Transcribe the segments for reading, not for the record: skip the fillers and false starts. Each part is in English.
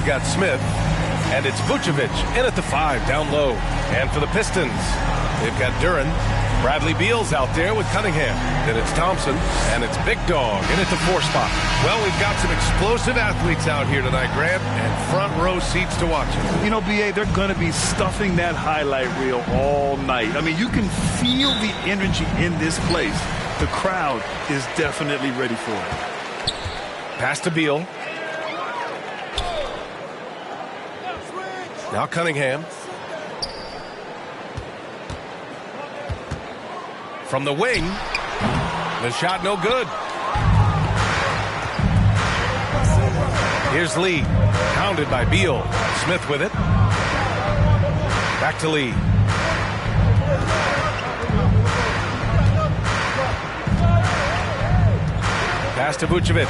got Smith. And it's Vucevic in at the 5, down low. And for the Pistons, they've got Duren. Bradley Beal's out there with Cunningham. Then it's Thompson, and it's Big Dog in at the 4 spot. Well, we've got some explosive athletes out here tonight, Grant, and front row seats to watch it. You know, B.A., they're going to be stuffing that highlight reel all night. I mean, you can feel the energy in this place. The crowd is definitely ready for it. Pass to Beal. Now Cunningham. From the wing. The shot no good. Here's Lee. Pounded by Beal. Smith with it. Back to Lee. Pass to Vucevic.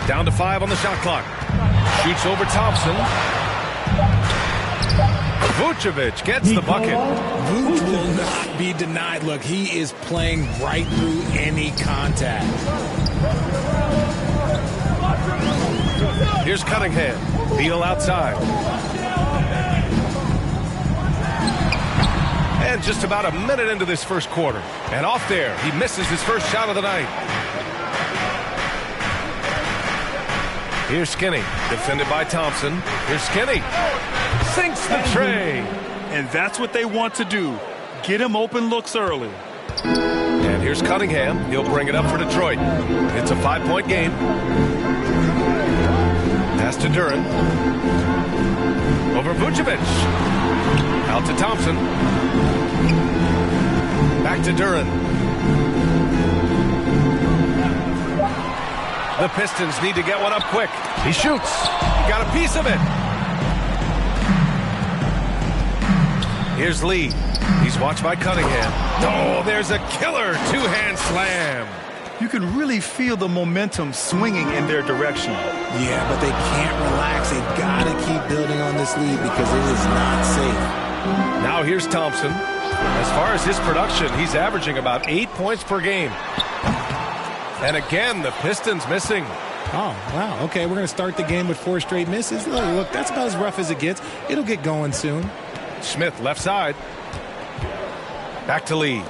Down to 5 on the shot clock. Shoots over Thompson. Vucevic gets the bucket. Vuce will not be denied. Look, he is playing right through any contact. Here's Cunningham. Beal outside. And just about a minute into this first quarter. And off there, he misses his first shot of the night. Here's Skinny, defended by Thompson. Here's Skinny. Sinks the tray. And that's what they want to do. Get him open looks early. And here's Cunningham. He'll bring it up for Detroit. It's a 5-point game. Pass to Duren. Over Vucevic. Out to Thompson. Back to Duren. The Pistons need to get one up quick. He shoots. He got a piece of it. Here's Lee. He's watched by Cunningham. Oh, there's a killer two-hand slam. You can really feel the momentum swinging in their direction. Yeah, but they can't relax. They've got to keep building on this lead because it is not safe. Now here's Thompson. As far as his production, he's averaging about 8 points per game. And again, the Pistons missing. Oh, wow. Okay, we're going to start the game with 4 straight misses. Look, that's about as rough as it gets. It'll get going soon. Smith left side. Back to Lee.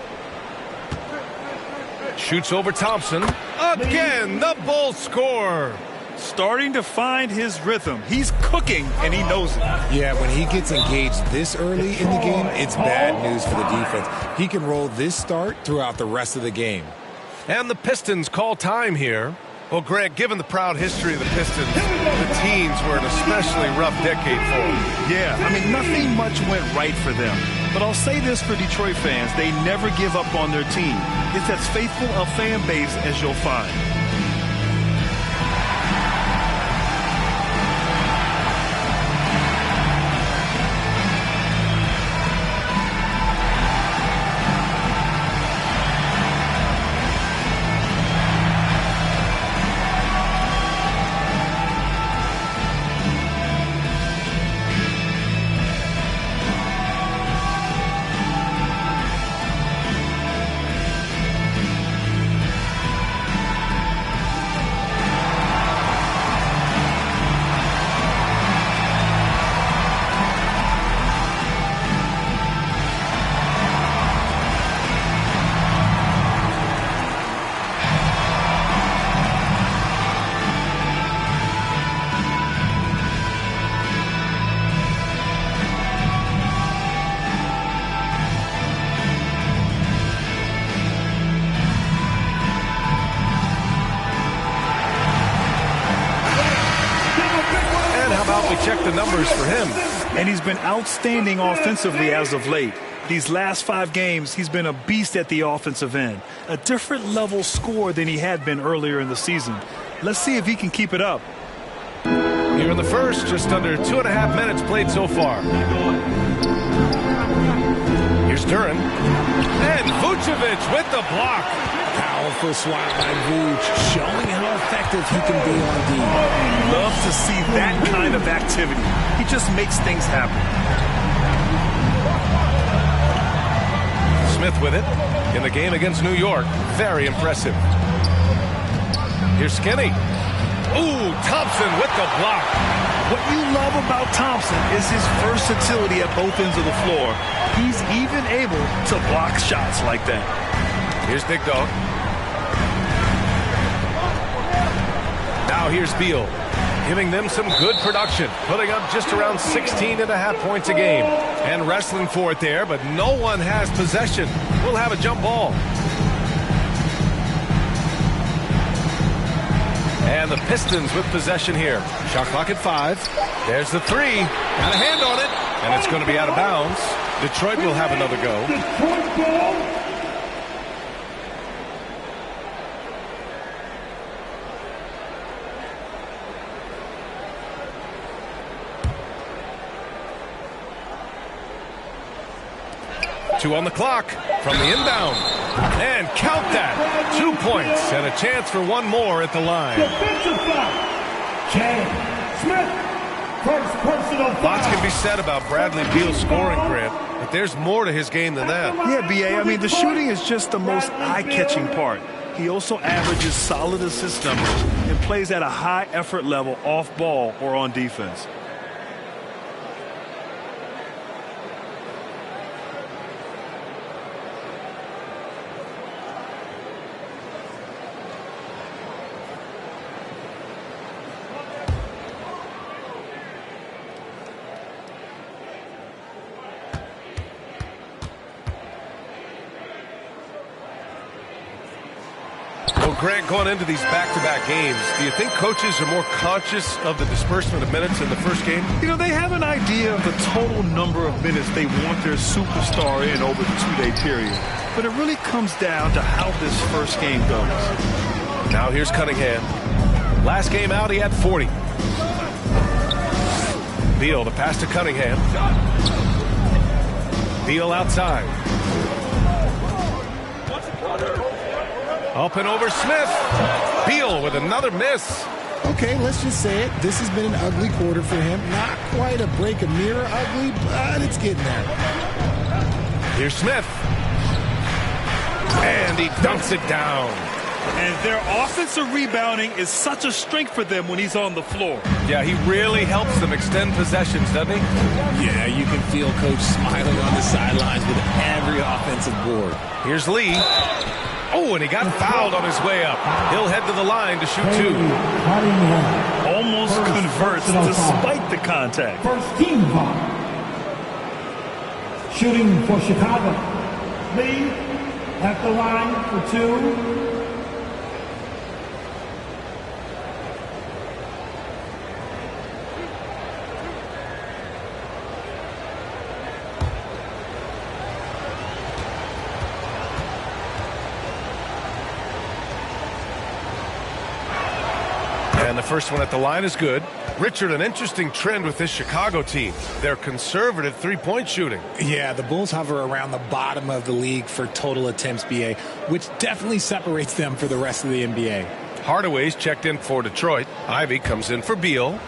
Shoots over Thompson. Again, the Bulls score. Starting to find his rhythm. He's cooking, and he knows it. Yeah, when he gets engaged this early in the game, it's bad news for the defense. He can roll this start throughout the rest of the game. And the Pistons call time here. Well, Greg, given the proud history of the Pistons, the teens were an especially rough decade for them. Yeah, I mean, nothing much went right for them. But I'll say this for Detroit fans, they never give up on their team. It's as faithful a fan base as you'll find. Check the numbers for him. And he's been outstanding offensively as of late. These last 5 games, he's been a beast at the offensive end. A different level score than he had been earlier in the season. Let's see if he can keep it up. Here in the first, just under 2.5 minutes played so far. Here's Duren. And Vucevic with the block. Powerful swat by Vuce, showing how effective he can be on D. Love to see that kind of activity. He just makes things happen. Smith with it in the game against New York. Very impressive. Here's Skinny. Ooh, Thompson with the block. What you love about Thompson is his versatility at both ends of the floor. He's even able to block shots like that. Here's Big Dog. Now here's Beal, giving them some good production, putting up just around 16.5 points a game. And wrestling for it there, but no one has possession. We'll have a jump ball. And the Pistons with possession here. Shot clock at 5. There's the 3. Got a hand on it. And it's going to be out of bounds. Detroit will have another go. 2 on the clock from the inbound. And count that. 2 points and a chance for one more at the line. Lots can be said about Bradley Beal's scoring, Grant, but there's more to his game than that. Yeah, B.A., I mean, the shooting is just the most eye-catching part. He also averages solid assist numbers and plays at a high effort level off ball or on defense. Grant, going into these back-to-back games, do you think coaches are more conscious of the disbursement of minutes in the first game? You know, they have an idea of the total number of minutes they want their superstar in over the 2-day period. But it really comes down to how this first game goes. Now here's Cunningham. Last game out, he had 40. Beal, the pass to Cunningham. Beal outside. Up and over Smith. Beal with another miss. Okay, let's just say it. This has been an ugly quarter for him. Not quite a break a mirror ugly, but it's getting there. Here's Smith. And he dunks it down. And their offensive rebounding is such a strength for them when he's on the floor. Yeah, he really helps them extend possessions, doesn't he? Yeah, you can feel Coach smiling on the sidelines with every offensive board. Here's Lee. Oh, and he got fouled on his way up. He'll head to the line to shoot 2. Almost converts despite the contact. First team foul. Shooting for Chicago. Lee at the line for 2. And the first one at the line is good. Richard, an interesting trend with this Chicago team. They're conservative three-point shooting. Yeah, the Bulls hover around the bottom of the league for total attempts, BA, which definitely separates them for the rest of the NBA. Hardaway's checked in for Detroit. Ivy comes in for Beal.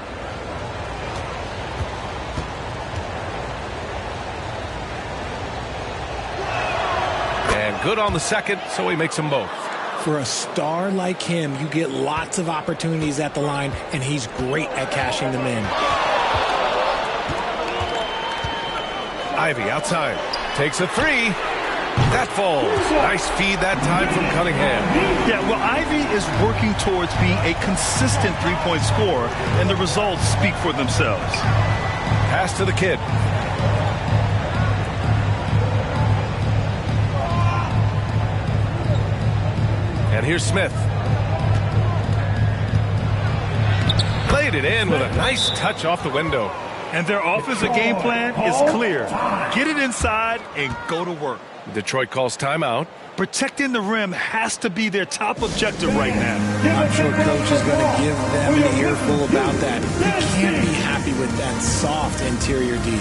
And good on the second, so he makes them both. For a star like him, you get lots of opportunities at the line, and he's great at cashing them in. Ivy outside. Takes a 3. That falls. Nice feed that time from Cunningham. Yeah, well, Ivy is working towards being a consistent three-point scorer, and the results speak for themselves. Pass to the kid. And here's Smith. Played it in with a nice touch off the window. And their offensive game plan is clear. Get it inside and go to work. Detroit calls timeout. Protecting the rim has to be their top objective right now. I'm sure Coach is going to give them an earful about that. He can't be happy with that soft interior D.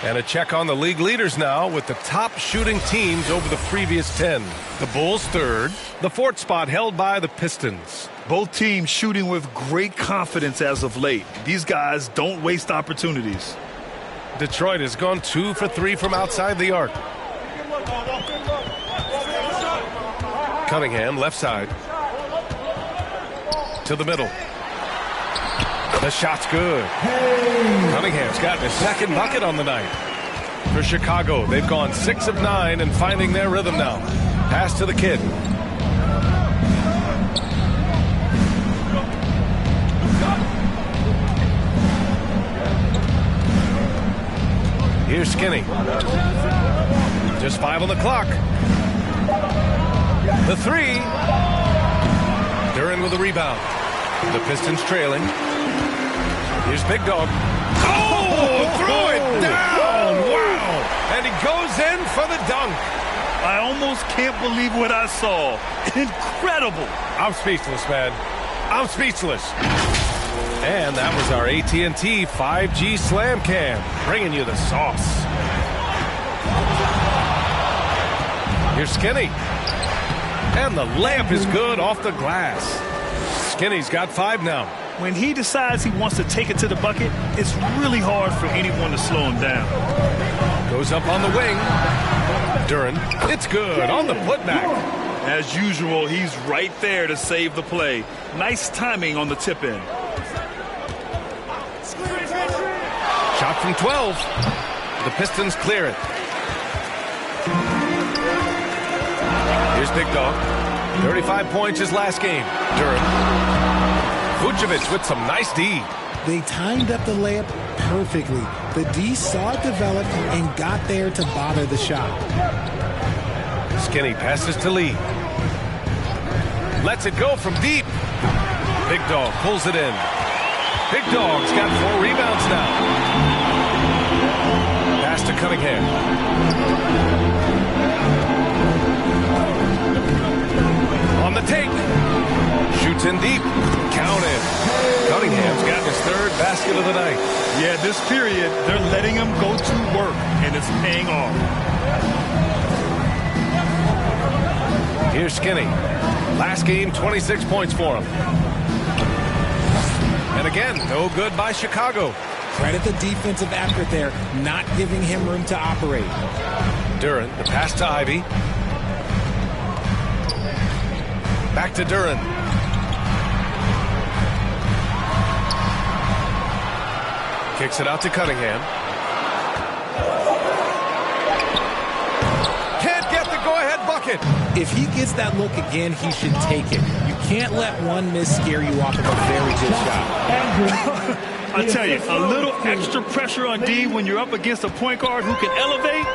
And a check on the league leaders now with the top shooting teams over the previous 10. The Bulls third, the fourth spot held by the Pistons. Both teams shooting with great confidence as of late. These guys don't waste opportunities. Detroit has gone 2 for 3 from outside the arc. Cunningham, left side. To the middle. The shot's good. Cunningham's gotten his second bucket on the night. For Chicago, they've gone 6 of 9 and finding their rhythm now. Pass to the kid. Here's Skinny. Just 5 on the clock. The 3. Duren with a rebound. The Pistons trailing. Here's Big Dog. Oh, throw it down! Wow! And he goes in for the dunk. I almost can't believe what I saw. Incredible! I'm speechless, man. I'm speechless. And that was our AT&T 5G Slam Cam, bringing you the sauce. Here's Skinny. And the layup is good off the glass. Skinny's got 5 now. When he decides he wants to take it to the bucket, it's really hard for anyone to slow him down. Goes up on the wing. Duren, it's good on the putback. As usual, he's right there to save the play. Nice timing on the tip in. Shot from 12. The Pistons clear it. Here's Big Dog. 35 points his last game. Duren. Vucevic with some nice D. They timed up the layup perfectly. The D saw it develop and got there to bother the shot. Skinny passes to Lee. Lets it go from deep. Big Dog pulls it in. Big Dog's got 4 rebounds now. Pass to Cunningham. On the take. Shoots in deep. Counted. Cunningham's got his 3rd basket of the night. Yeah, this period, they're letting him go to work, and it's paying off. Here's Skinny. Last game, 26 points for him. And again, no good by Chicago. Credit the defensive effort there, not giving him room to operate. Duren, the pass to Ivy. Back to Duren. Kicks it out to Cunningham. Can't get the go-ahead bucket. If he gets that look again, he should take it. You can't let one miss scare you off of a very good shot. I tell you, a little extra pressure on D when you're up against a point guard who can elevate.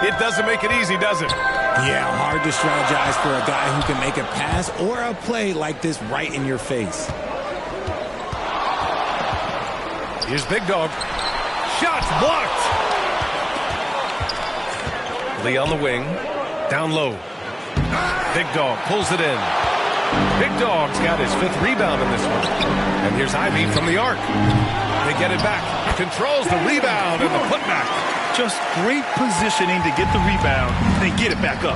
It doesn't make it easy, does it? Yeah, hard to strategize for a guy who can make a pass or a play like this right in your face. Here's Big Dog. Shots blocked. Lee on the wing. Down low. Big Dog pulls it in. Big Dog's got his 5th rebound in this one. And here's Ivy from the arc. They get it back. Controls the rebound and the putback. Just great positioning to get the rebound and get it back up.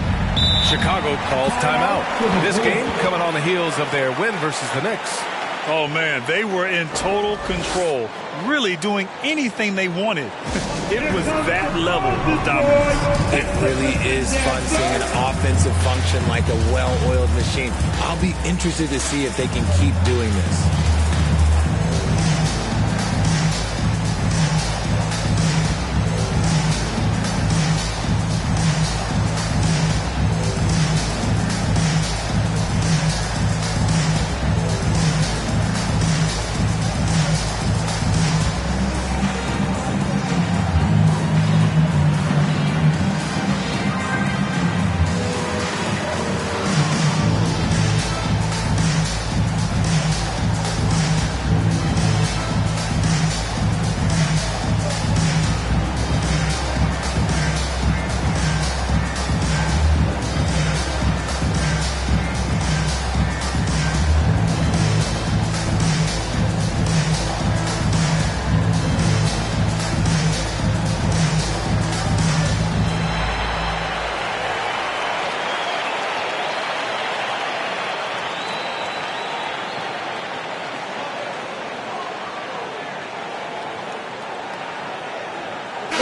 Chicago calls timeout. This game coming on the heels of their win versus the Knicks. Oh, man, they were in total control, really doing anything they wanted. It was that level of dominance. It really is fun seeing an offensive function like a well-oiled machine. I'll be interested to see if they can keep doing this.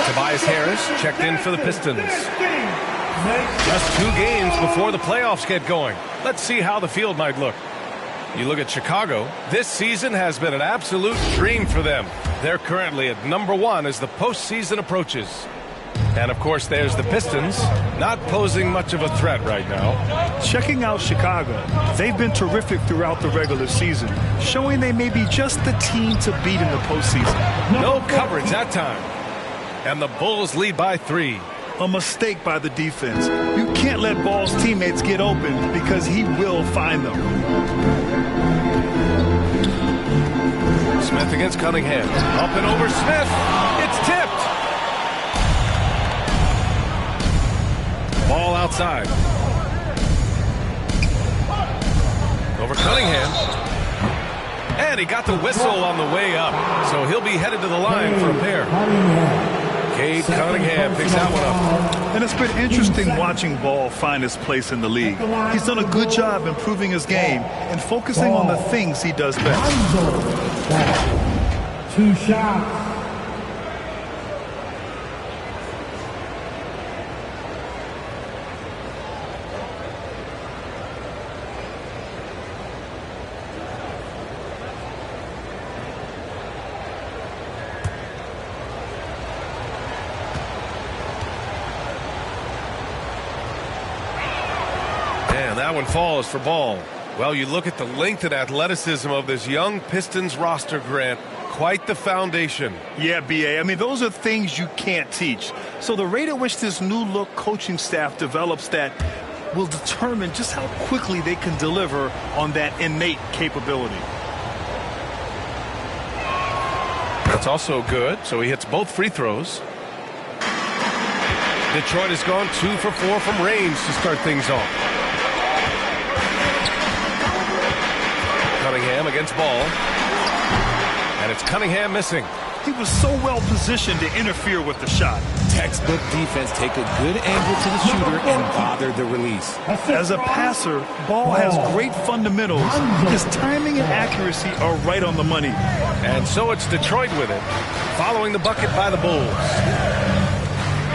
Tobias Harris checked in for the Pistons. Just 2 games before the playoffs get going. Let's see how the field might look. You look at Chicago, this season has been an absolute dream for them. They're currently at #1 as the postseason approaches. And of course, there's the Pistons, not posing much of a threat right now. Checking out Chicago, they've been terrific throughout the regular season, showing they may be just the team to beat in the postseason. No coverage that time. And the Bulls lead by 3. A mistake by the defense. You can't let Ball's teammates get open because he will find them. Smith against Cunningham. Up and over Smith. It's tipped. Ball outside. Over Cunningham. And he got the whistle on the way up. So he'll be headed to the line for a pair. Cade Cunningham picks that one up. And it's been interesting watching Ball find his place in the league. He's done a good job improving his game and focusing on the things he does best. 2 shots. That one falls for Ball. Well, you look at the length and athleticism of this young Pistons roster, Grant. Quite the foundation. Yeah, B.A. I mean, those are things you can't teach. So the rate at which this new look coaching staff develops that will determine just how quickly they can deliver on that innate capability. That's also good. So he hits both free throws. Detroit has gone 2 for 4 from range to start things off. Cunningham against Ball. And it's Cunningham missing. He was so well positioned to interfere with the shot. Textbook defense, take a good angle to the shooter and bother the release. As a passer, Ball has great fundamentals. His timing and accuracy are right on the money. And so it's Detroit with it, following the bucket by the Bulls.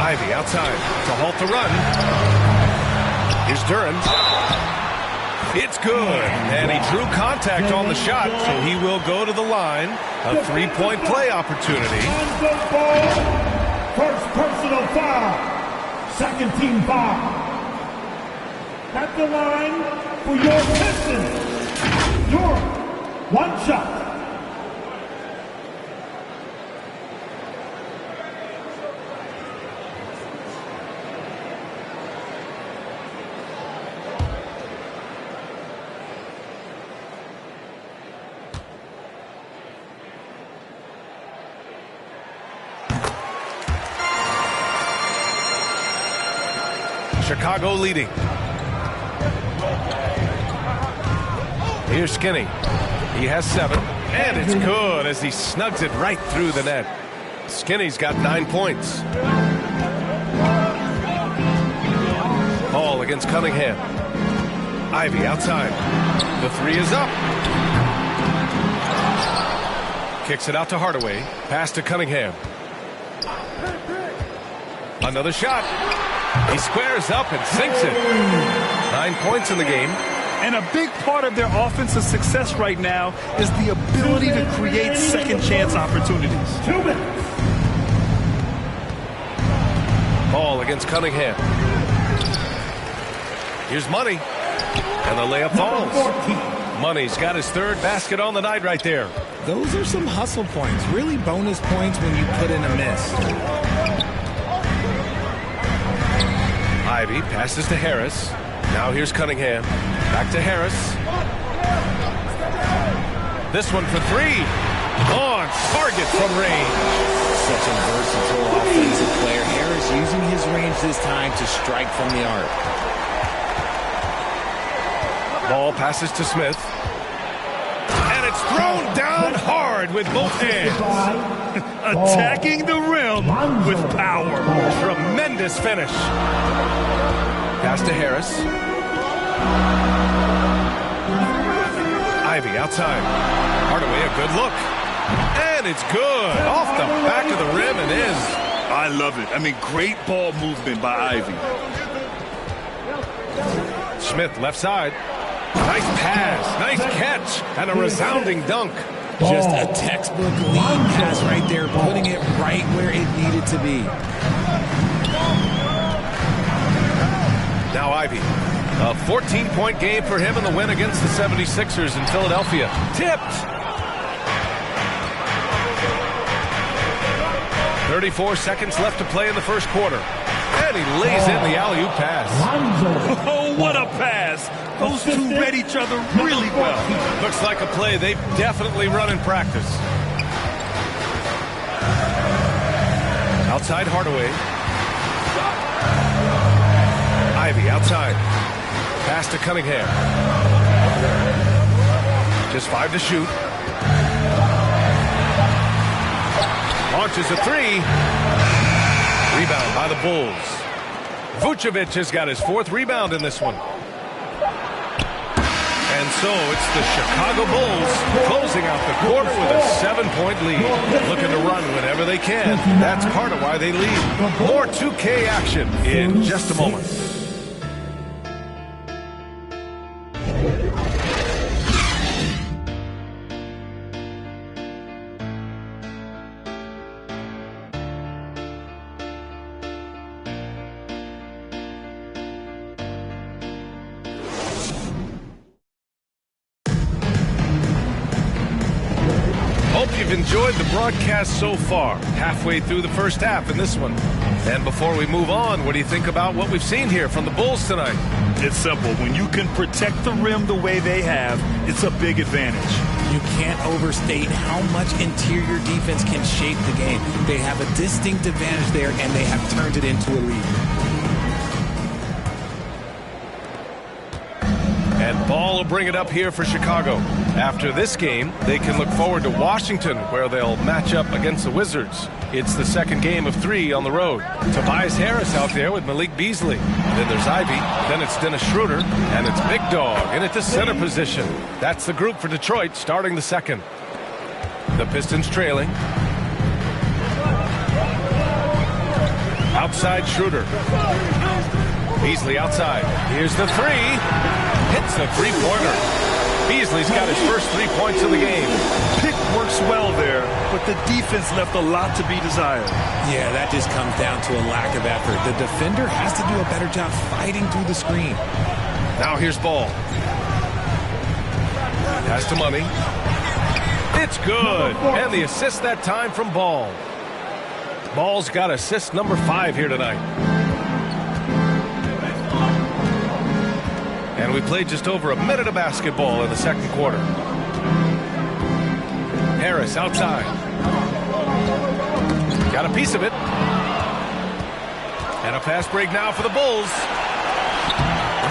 Ivy outside to halt the run. Here's Duren. It's good, and he drew contact on the shot, so he will go to the line. A 3-point play opportunity. First personal foul. Second team foul. At the line for your Pistons. Your 1 shot. Chicago leading. Here's Skinny. He has 7. And it's good as he snugs it right through the net. Skinny's got 9 points. Ball against Cunningham. Ivy outside. The 3 is up. Kicks it out to Hardaway. Pass to Cunningham. Another shot. He squares up and sinks it. 9 points in the game. And a big part of their offensive success right now is the ability to create second chance opportunities. 2 minutes. Ball against Cunningham. Here's Money. And the layup falls. Money's got his 3rd basket on the night right there. Those are some hustle points. Really bonus points when you put in a miss. Ivy passes to Harris. Now here's Cunningham. Back to Harris. This one for 3. On target from range. Such a versatile offensive player. Harris using his range this time to strike from the arc. Ball passes to Smith. And it's thrown down hard with both hands. Attacking the rim with power. Tremendous finish. Pass to Harris. Ivy outside. Hardaway, a good look. And it's good. Off the back of the rim and in. I I love it. I mean, great ball movement by Ivey. Smith left side. Nice pass, nice catch, and a resounding dunk. Just a textbook lead pass right there, putting it right where it needed to be. Now Ivey. A 14-point game for him in the win against the 76ers in Philadelphia. Tipped. 34 seconds left to play in the first quarter. And he lays in the alley-oop pass. Oh, what a pass. Those two read each other really well. Looks like a play they've definitely run in practice. Outside Hardaway. Ivey outside. Pass to Cunningham. Just 5 to shoot. Launches a 3. Rebound by the Bulls. Vucevic has got his 4th rebound in this one. And so it's the Chicago Bulls closing out the quarter with a 7-point lead. Looking to run whenever they can. That's part of why they lead. More 2K action in just a moment. Hope you've enjoyed the broadcast so far. Halfway through the first half in this one. And before we move on, what do you think about what we've seen here from the Bulls tonight? It's simple. When you can protect the rim the way they have, it's a big advantage. You can't overstate how much interior defense can shape the game. They have a distinct advantage there, and they have turned it into a lead. And Ball will bring it up here for Chicago. After this game, they can look forward to Washington, where they'll match up against the Wizards. It's the second game of 3 on the road. Tobias Harris out there with Malik Beasley. Then there's Ivey. Then it's Dennis Schroeder. And it's Big Dog in at the center position. That's the group for Detroit starting the second. The Pistons trailing. Outside Schroeder. Beasley outside. Here's the 3. Hits a 3-pointer. Beasley's got his first 3 points of the game. Pick works well there, but the defense left a lot to be desired. Yeah, that just comes down to a lack of effort. The defender has to do a better job fighting through the screen. Now here's Ball. Pass to Money. It's good. And the assist that time from Ball. Ball's got assist number 5 here tonight. And we played just over a minute of basketball in the second quarter. Harris outside. Got a piece of it. And a fast break now for the Bulls.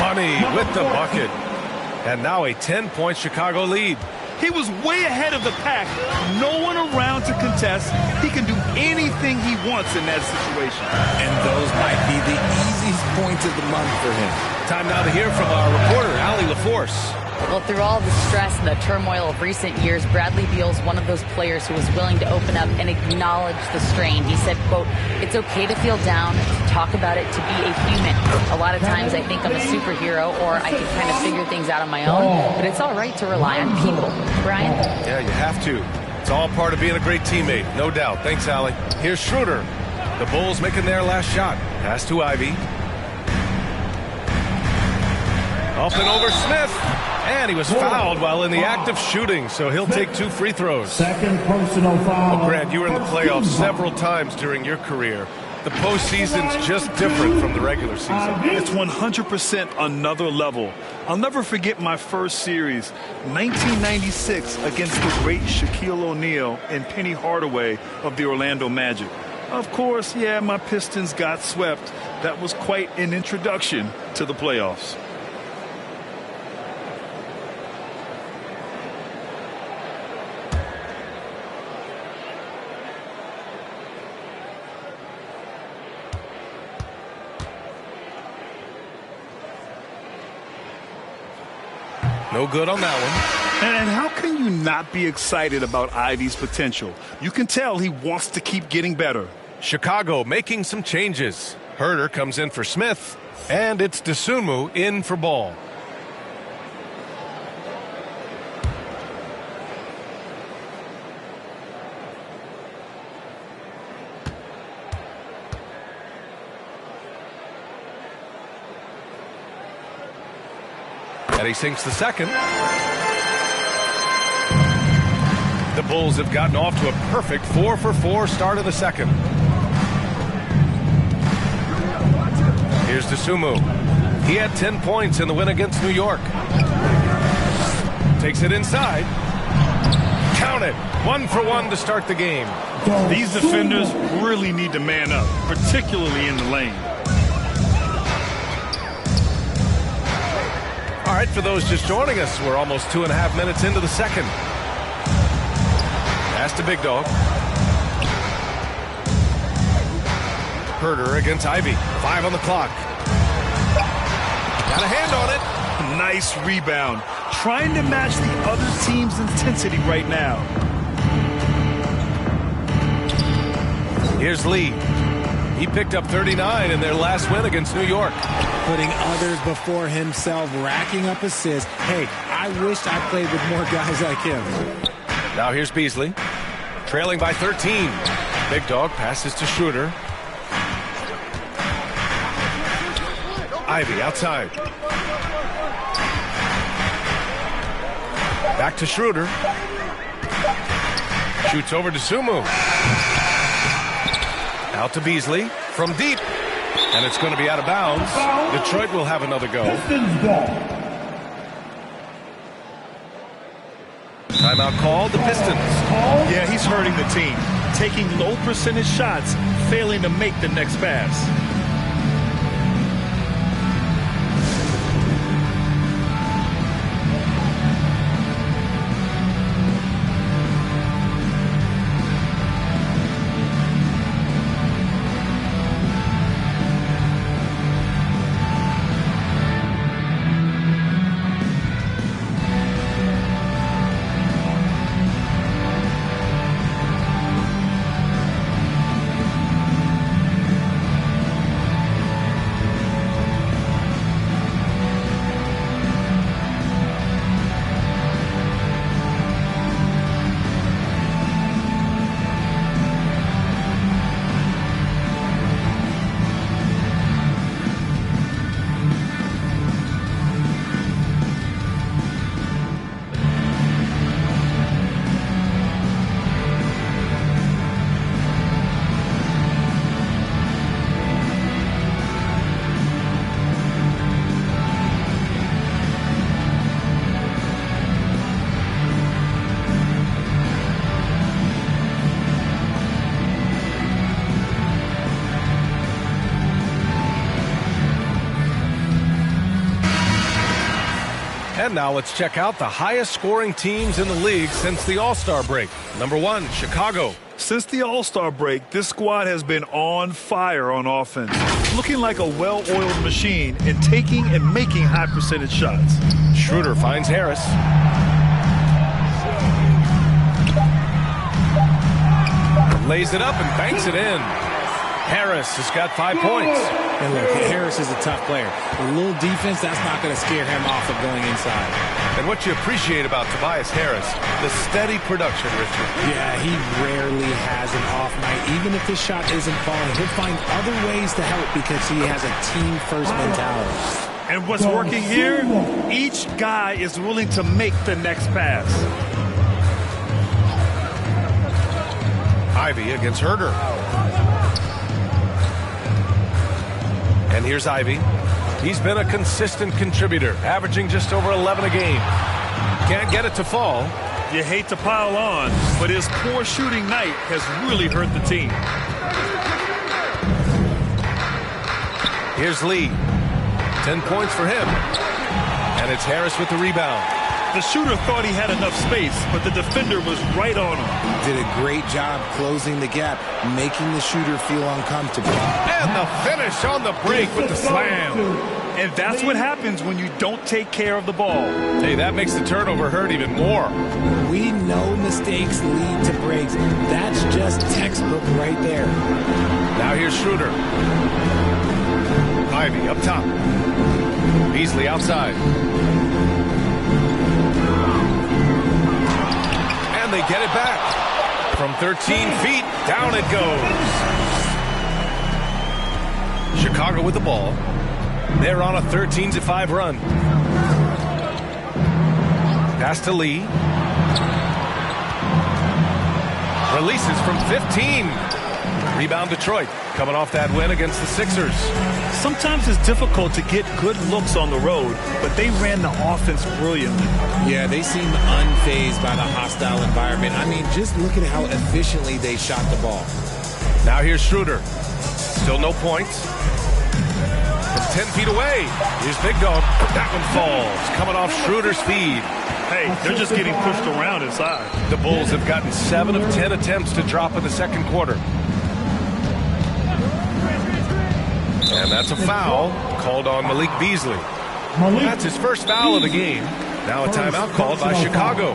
Money with the bucket. And now a 10-point Chicago lead. He was way ahead of the pack. No one around to contest. He can do anything he wants in that situation. And those might be the easiest points of the month for him. Time now to hear from our reporter, Allie LaForce. Well, through all the stress and the turmoil of recent years, Bradley Beal's one of those players who was willing to open up and acknowledge the strain. He said, quote, "It's okay to feel down, to talk about it, to be a human. A lot of times I think I'm a superhero or I can kind of figure things out on my own, but it's all right to rely on people." Brian? Yeah, you have to. It's all part of being a great teammate, no doubt. Thanks, Allie. Here's Schroeder. The Bulls making their last shot. Pass to Ivey. Up and over Smith. And he was fouled while in the act of shooting, so he'll take 2 free throws. Second personal foul. Well, Grant, you were in the playoffs several times during your career. The postseason's just different from the regular season. It's 100% another level. I'll never forget my first series, 1996, against the great Shaquille O'Neal and Penny Hardaway of the Orlando Magic. Of course, yeah, my Pistons got swept. That was quite an introduction to the playoffs. No good on that one. And how can you not be excited about Ivey's potential? You can tell he wants to keep getting better. Chicago making some changes. Herder comes in for Smith, and it's Dosunmu in for Ball. And he sinks the second. The Bulls have gotten off to a perfect 4-for-4 start of the second. Here's Dosunmu. He had 10 points in the win against New York. Takes it inside. Count it. 1 for 1 to start the game. These defenders really need to man up, particularly in the lane. All right, for those just joining us, we're almost 2.5 minutes into the second. Pass to Big Dog. Herder against Ivy. 5 on the clock. Got a hand on it. Nice rebound. Trying to match the other team's intensity right now. Here's Lee. He picked up 39 in their last win against New York. Putting others before himself, racking up assists. Hey, I wish I played with more guys like him. Now here's Beasley. Trailing by 13. Big Dog passes to Schroeder. Ivy outside. Back to Schroeder. Shoots over to Dosunmu. Out to Beasley from deep. And it's going to be out of bounds. Detroit will have another go. Timeout called, the Pistons. Yeah, he's hurting the team. Taking low percentage shots, failing to make the next pass. And now let's check out the highest scoring teams in the league since the All-Star break. Number 1, Chicago. Since the All-Star break, this squad has been on fire on offense, looking like a well-oiled machine and taking and making high percentage shots. Schroeder finds Harris. Lays it up and banks it in. Harris has got 5 points. And look, Harris is a tough player. A little defense, that's not going to scare him off of going inside. And what you appreciate about Tobias Harris, the steady production, Richard. Yeah, he rarely has an off night. Even if his shot isn't falling, he'll find other ways to help because he has a team-first mentality. And what's working here, each guy is willing to make the next pass. Ivy against Herder. And here's Ivy. He's been a consistent contributor, averaging just over 11 a game. Can't get it to fall. You hate to pile on, but his poor shooting night has really hurt the team. Here's Lee. 10 points for him. And it's Harris with the rebound. The shooter thought he had enough space, but the defender was right on him. Did a great job closing the gap, making the shooter feel uncomfortable. And the finish on the break with the slam. And that's what happens when you don't take care of the ball. Hey, that makes the turnover hurt even more. We know mistakes lead to breaks. That's just textbook right there. here's Schroeder. Ivy up top. Beasley outside. And they get it back. From 13 feet, down it goes. Chicago with the ball. They're on a 13-5 run. Pass to Lee. Releases from 15. Rebound Detroit, coming off that win against the Sixers. Sometimes it's difficult to get good looks on the road, but they ran the offense brilliantly. Yeah, they seem unfazed by the hostile environment. I mean, just look at how efficiently they shot the ball. Now here's Schroeder. Still no points. From 10 feet away, here's Big Dog. That one falls, coming off Schroeder's feed. Hey, they're just getting pushed around inside. The Bulls have gotten 7 of 10 attempts to drop in the second quarter. And that's a foul called on Malik Beasley. That's his first foul of the game. Now a timeout called by Chicago.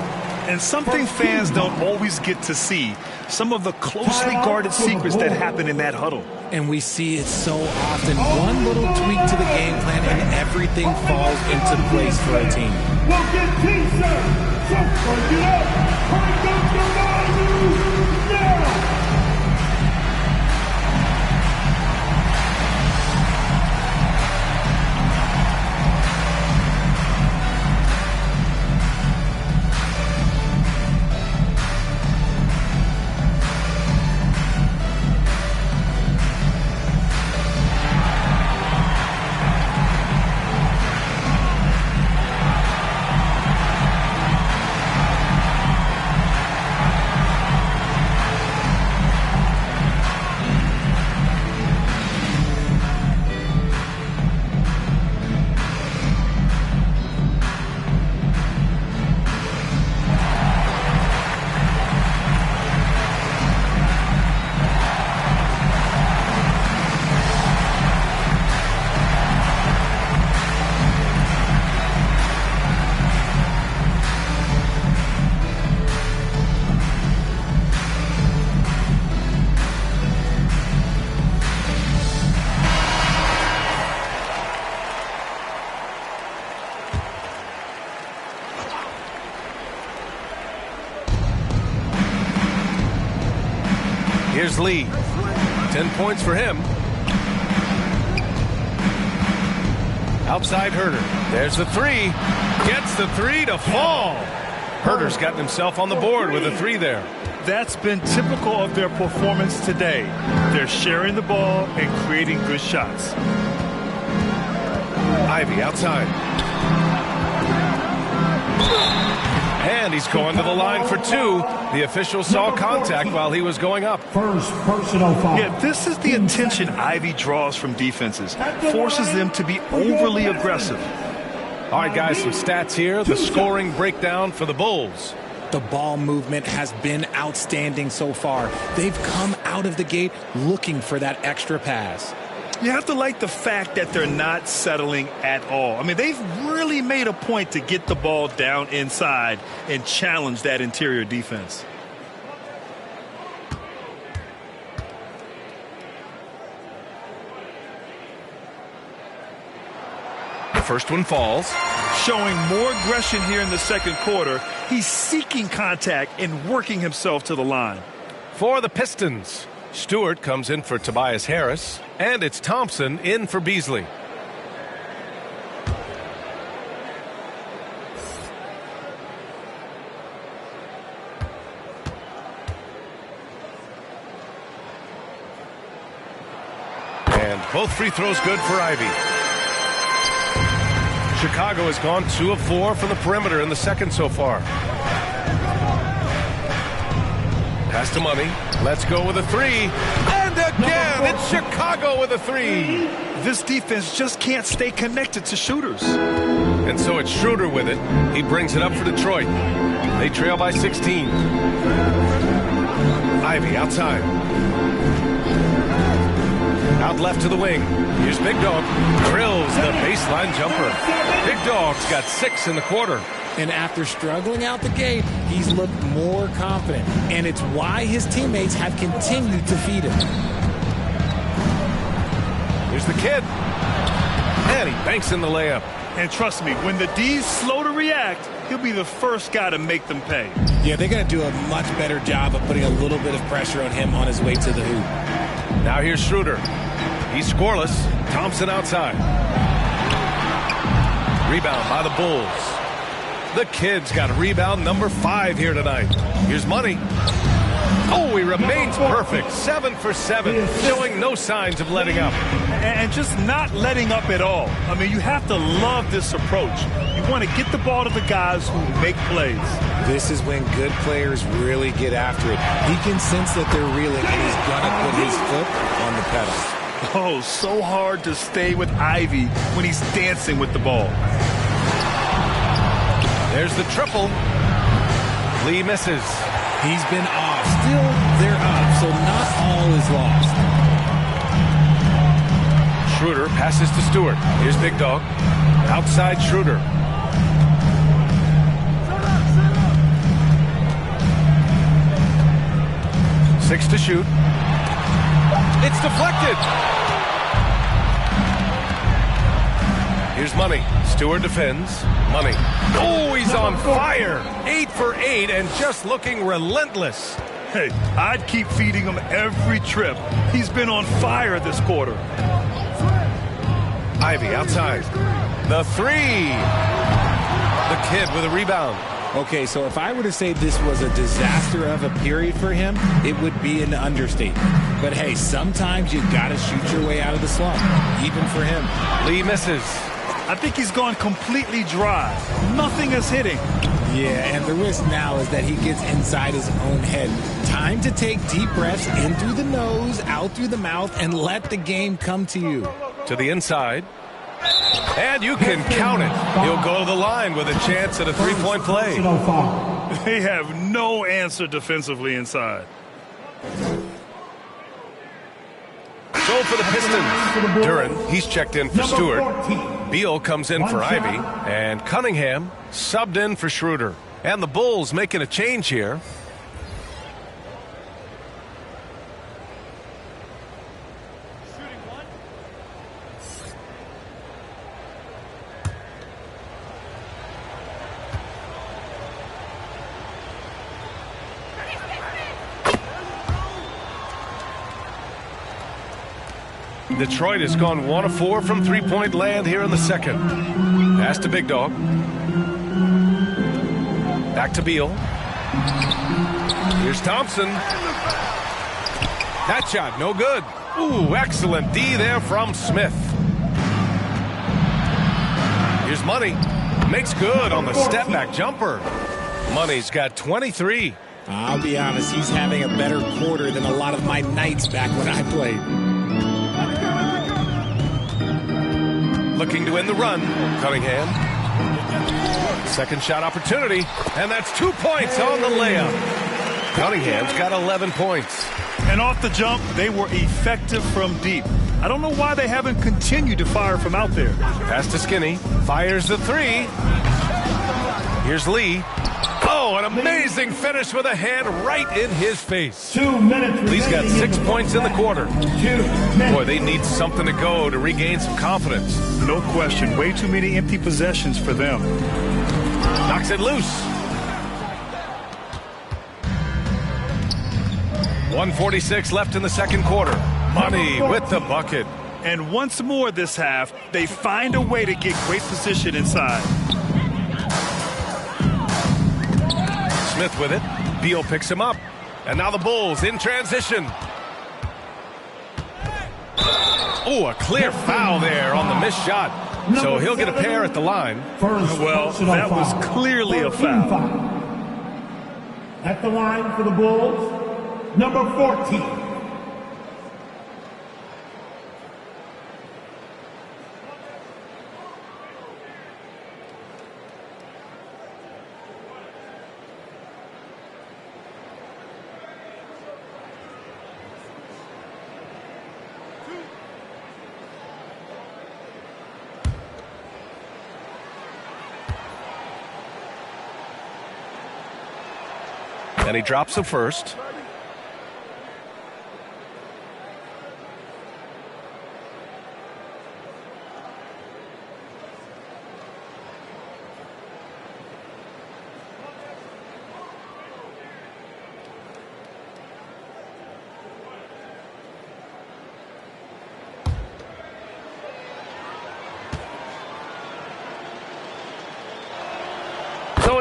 And something fans don't always get to see, some of the closely guarded secrets that happen in that huddle. And we see it so often. One little tweak to the game plan and everything falls into place for a team. We'll get T-shirt. So break it up. Break up the value now. Here's Lee. 10 points for him. Outside Herder. There's the three. Gets the three to fall. Herder's gotten himself on the board with a three there. That's been typical of their performance today. They're sharing the ball and creating good shots. Ivy outside. And he's going to the line for two. The official saw contact while he was going up. First personal foul. Yeah, this is the attention Ivy draws from defenses. Forces them to be overly aggressive. All right, guys, some stats here. The scoring breakdown for the Bulls. The ball movement has been outstanding so far. They've come out of the gate looking for that extra pass. You have to like the fact that they're not settling at all. I mean, they've really made a point to get the ball down inside and challenge that interior defense. The first one falls. Showing more aggression here in the second quarter. He's seeking contact and working himself to the line. For the Pistons, Stewart comes in for Tobias Harris, and it's Thompson in for Beasley. And both free throws good for Ivy. Chicago has gone 2 of 4 from the perimeter in the second so far. Pass to Money. Let's go with a three. And again, it's Chicago with a three. This defense just can't stay connected to shooters. And so it's Schroeder with it. He brings it up for Detroit. They trail by 16. Ivy outside. Out left to the wing. Here's Big Dog. Drills the baseline jumper. Big Dog's got 6 in the quarter. And after struggling out the gate, he's looked more confident. And it's why his teammates have continued to feed him. Here's the kid. And he banks in the layup. And trust me, when the D's slow to react, he'll be the first guy to make them pay. Yeah, they're going to do a much better job of putting a little bit of pressure on him on his way to the hoop. Now here's Schroeder. He's scoreless. Thompson outside. Rebound by the Bulls. The kid's got rebound number 5 here tonight. Here's Money. Oh, he remains perfect. 7 for 7, showing no signs of letting up. And just not letting up at all. I mean, you have to love this approach. You want to get the ball to the guys who make plays. This is when good players really get after it. He can sense that they're reeling, and he's going to put his foot on the pedal. Oh, so hard to stay with Ivy when he's dancing with the ball. There's the triple. Lee misses. He's been off. Still, they're up, so not all is lost. Schroeder passes to Stewart. Here's Big Dog. Outside Schroeder. Six to shoot. It's deflected. Here's Money. Stewart defends. Money. Oh, he's on fire. 8 for 8 and just looking relentless. Hey, I'd keep feeding him every trip. He's been on fire this quarter. Ivy outside. The 3. The kid with a rebound. Okay, so if I were to say this was a disaster of a period for him, it would be an understatement. But hey, sometimes you got to shoot your way out of the slump, even for him. Lee misses. I think he's gone completely dry. Nothing is hitting. Yeah, and the risk now is that he gets inside his own head. Time to take deep breaths in through the nose, out through the mouth, and let the game come to you. To the inside. And you can count it. He'll go to the line with a chance at a three-point play. They have no answer defensively inside. So for the Pistons, Duren, he's checked in for Stewart. Beal comes in for Ivy. And Cunningham subbed in for Schroeder. And the Bulls making a change here. Detroit has gone 1 of 4 from three-point land here in the second. Pass to Big Dog. Back to Beal. Here's Thompson. That shot, no good. Ooh, excellent D there from Smith. Here's Money. Makes good on the step-back jumper. Money's got 23. I'll be honest, he's having a better quarter than a lot of my nights back when I played. Looking to win the run, Cunningham. Second shot opportunity, and that's 2 points on the layup. Cunningham's got 11 points. And off the jump, they were effective from deep. I don't know why they haven't continued to fire from out there. Pass to Skinny, fires the 3. Here's Lee. Oh, an amazing finish with a hand right in his face. 2 minutes. Lee's got 6 points in the quarter. Boy, they need something to go to regain some confidence. No question. Way too many empty possessions for them. Knocks it loose. 1:46 left in the second quarter. Money with the bucket. And once more this half, they find a way to get great position inside. Smith with it. Beal picks him up. And now the Bulls in transition. Oh, a clear foul there on the missed shot. So he'll get a pair at the line. Well, that was clearly a foul. At the line for the Bulls, number 14. And he drops the first.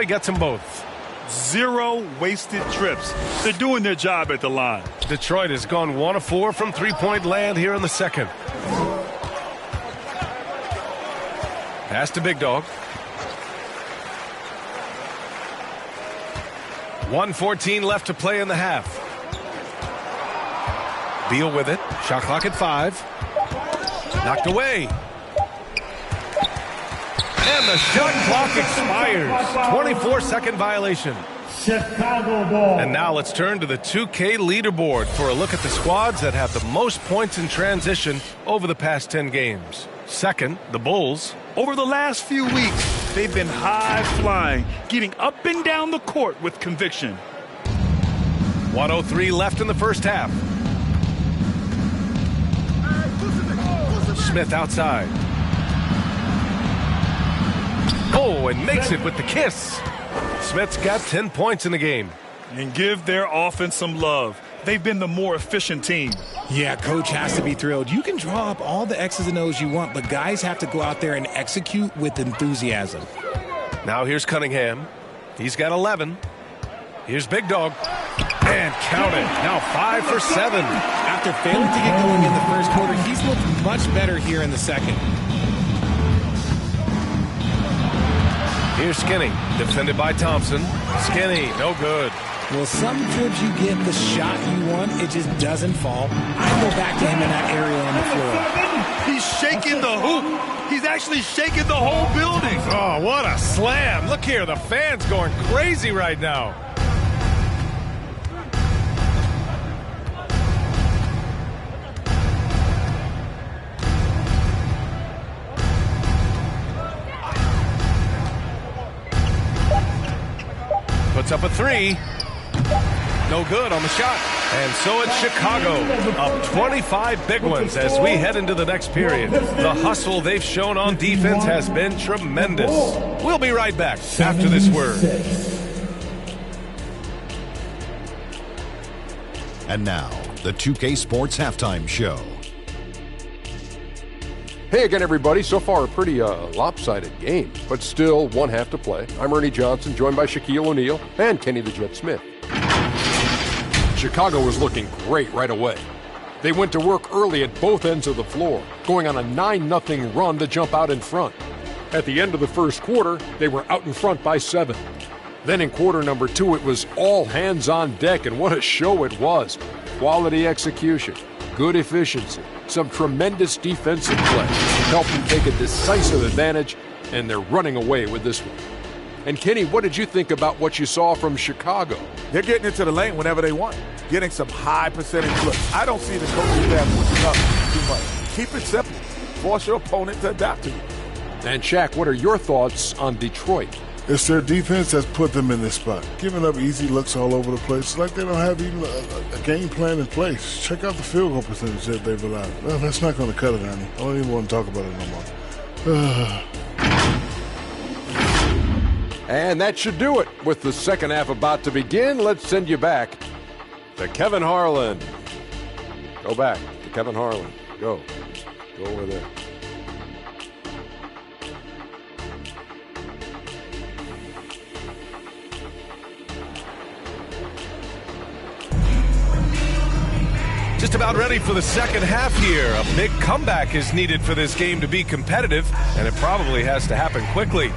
he gets them both. 0 wasted trips. They're doing their job at the line. Detroit has gone 1 of 4 from three-point land here in the second. Pass to Big Dog. 1:14 left to play in the half. Beal with it. Shot clock at 5. Knocked away. And the shot clock expires. 24-second violation. Chicago ball. And now let's turn to the 2K leaderboard for a look at the squads that have the most points in transition over the past 10 games. Second, the Bulls. Over the last few weeks, they've been high-flying, getting up and down the court with conviction. 1:03 left in the first half. Smith outside. Oh, and makes it with the kiss. Smith's got 10 points in the game. And give their offense some love. They've been the more efficient team. Yeah, coach has to be thrilled. You can draw up all the X's and O's you want, but guys have to go out there and execute with enthusiasm. Now here's Cunningham. He's got 11. Here's Big Dog. And count it. Now 5 for 7. After failing to get going in the first quarter, he's looked much better here in the second. Here's Skinny, defended by Thompson. Skinny, no good. Well, some trips you get the shot you want, it just doesn't fall. I go back to him in that area on the floor. He's shaking the hoop. He's actually shaking the whole building. Oh, what a slam. Look here, the fans going crazy right now. Puts up a 3. No good on the shot. And so it's Chicago up 25 big ones as we head into the next period. The hustle they've shown on defense has been tremendous. We'll be right back after this word. And now, the 2K Sports Halftime Show. Hey again, everybody. So far, a pretty lopsided game, but still one half to play. I'm Ernie Johnson, joined by Shaquille O'Neal and Kenny the Jet Smith. Chicago was looking great right away. They went to work early at both ends of the floor, going on a 9-0 run to jump out in front. At the end of the first quarter, they were out in front by 7. Then in quarter number 2, it was all hands on deck, and what a show it was. Quality execution, good efficiency, some tremendous defensive play helped them take a decisive advantage, and they're running away with this one. And Kenny, what did you think about what you saw from Chicago? They're getting into the lane whenever they want, getting some high percentage looks. I don't see the coaching staff pushing up too much. Keep it simple. Force your opponent to adapt to you. And Shaq, what are your thoughts on Detroit? It's their defense that's put them in this spot. Giving up easy looks all over the place. It's like they don't have even a game plan in place. Check out the field goal percentage that they've allowed. Well, that's not going to cut it, honey. I don't even want to talk about it no more. And that should do it. With the second half about to begin, let's send you back to Kevin Harlan. Go back to Kevin Harlan. Go over there. Just about ready for the second half here. A big comeback is needed for this game to be competitive, and it probably has to happen quickly.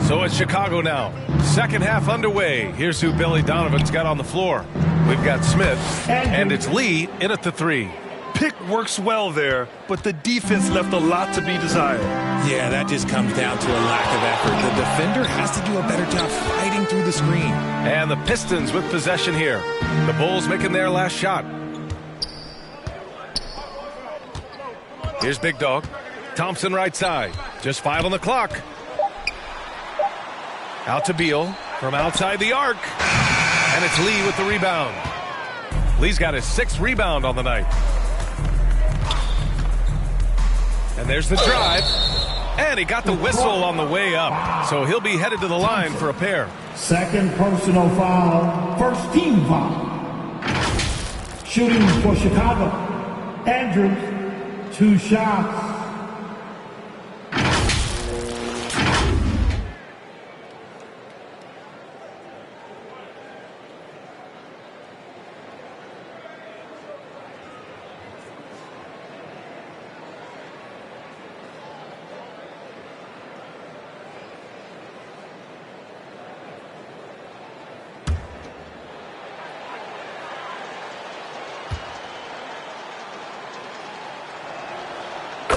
So it's Chicago now. Second half underway. Here's who Billy Donovan's got on the floor. We've got Smith, and it's Lee in at the 3. Pick works well there, but the defense left a lot to be desired. Yeah, that just comes down to a lack of effort. The defender has to do a better job fighting through the screen. And the Pistons with possession here. The Bulls making their last shot. Here's Big Dog. Thompson right side. Just 5 on the clock. Out to Beal from outside the arc. And it's Lee with the rebound. Lee's got his 6th rebound on the night. And there's the drive. And he got the whistle on the way up. So he'll be headed to the line for a pair. Second personal foul. First team foul. Shooting for Chicago. Andrews, 2 shots.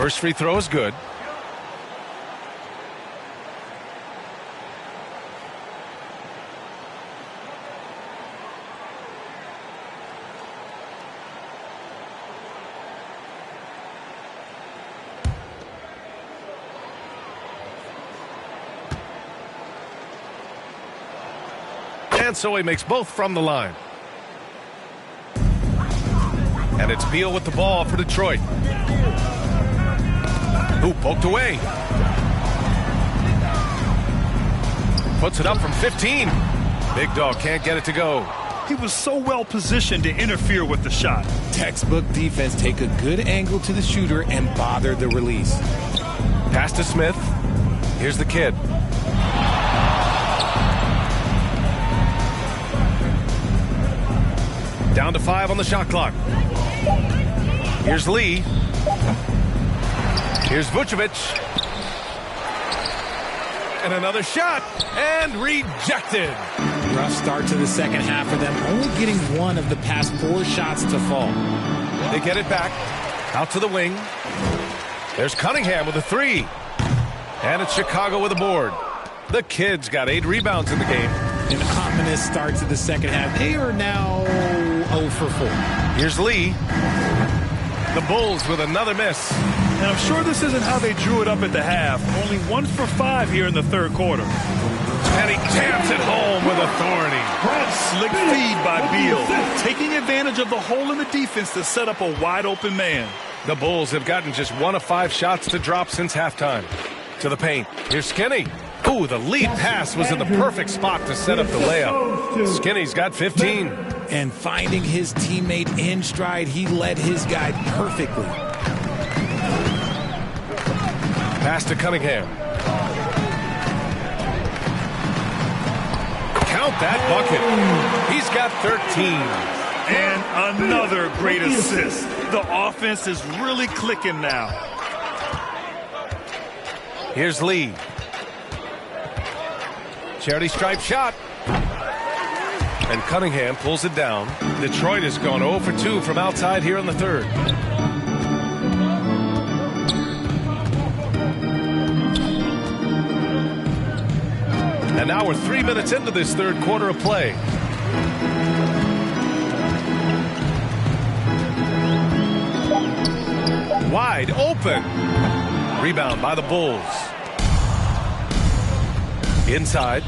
First free throw is good. And so he makes both from the line. And it's Beal with the ball for Detroit. Who poked away. Puts it up from 15. Big Dog can't get it to go. He was so well positioned to interfere with the shot. Textbook defense. Take a good angle to the shooter and bother the release. Pass to Smith. Here's the kid. Down to 5 on the shot clock. Here's Lee. Here's Vucevic. And another shot. And rejected. Rough start to the second half for them, only getting one of the past 4 shots to fall. They get it back. Out to the wing. There's Cunningham with a 3. And it's Chicago with a board. The Kids got 8 rebounds in the game. An ominous start to the second half. They are now 0 for 4. Here's Lee. The Bulls with another miss. And I'm sure this isn't how they drew it up at the half. Only 1 for 5 here in the third quarter. And he jams it home with authority. Slick feed by Beal, taking advantage of the hole in the defense to set up a wide-open man. The Bulls have gotten just 1 of 5 shots to drop since halftime. To the paint. Here's Skinny. Ooh, the lead pass was in the perfect spot to set up the layup. Skinny's got 15. And finding his teammate in stride, he led his guy perfectly. Pass to Cunningham. Count that bucket. He's got 13. And another great assist. The offense is really clicking now. Here's Lee. Charity stripe shot. And Cunningham pulls it down. Detroit has gone 0 for 2 from outside here in the third. And now we're 3 minutes into this third quarter of play. Wide open. Rebound by the Bulls. Inside.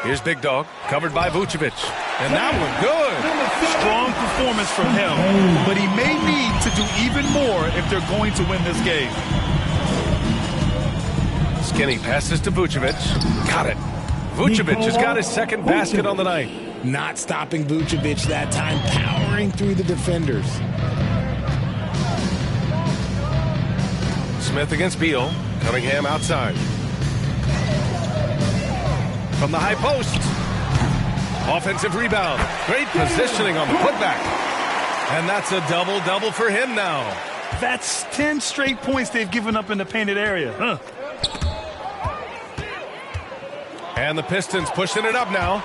Here's Big Dog, covered by Vucevic. And that one good. Strong performance from him, but he may need to do even more if they're going to win this game. Skinny passes to Vucevic. Got it. Vucevic has got his second basket on the night. Not stopping Vucevic that time, powering through the defenders. Smith against Beal. Cunningham outside. From the high post. Offensive rebound. Great positioning on the putback. And that's a double-double for him now. That's 10 straight points they've given up in the painted area. And the Pistons pushing it up now.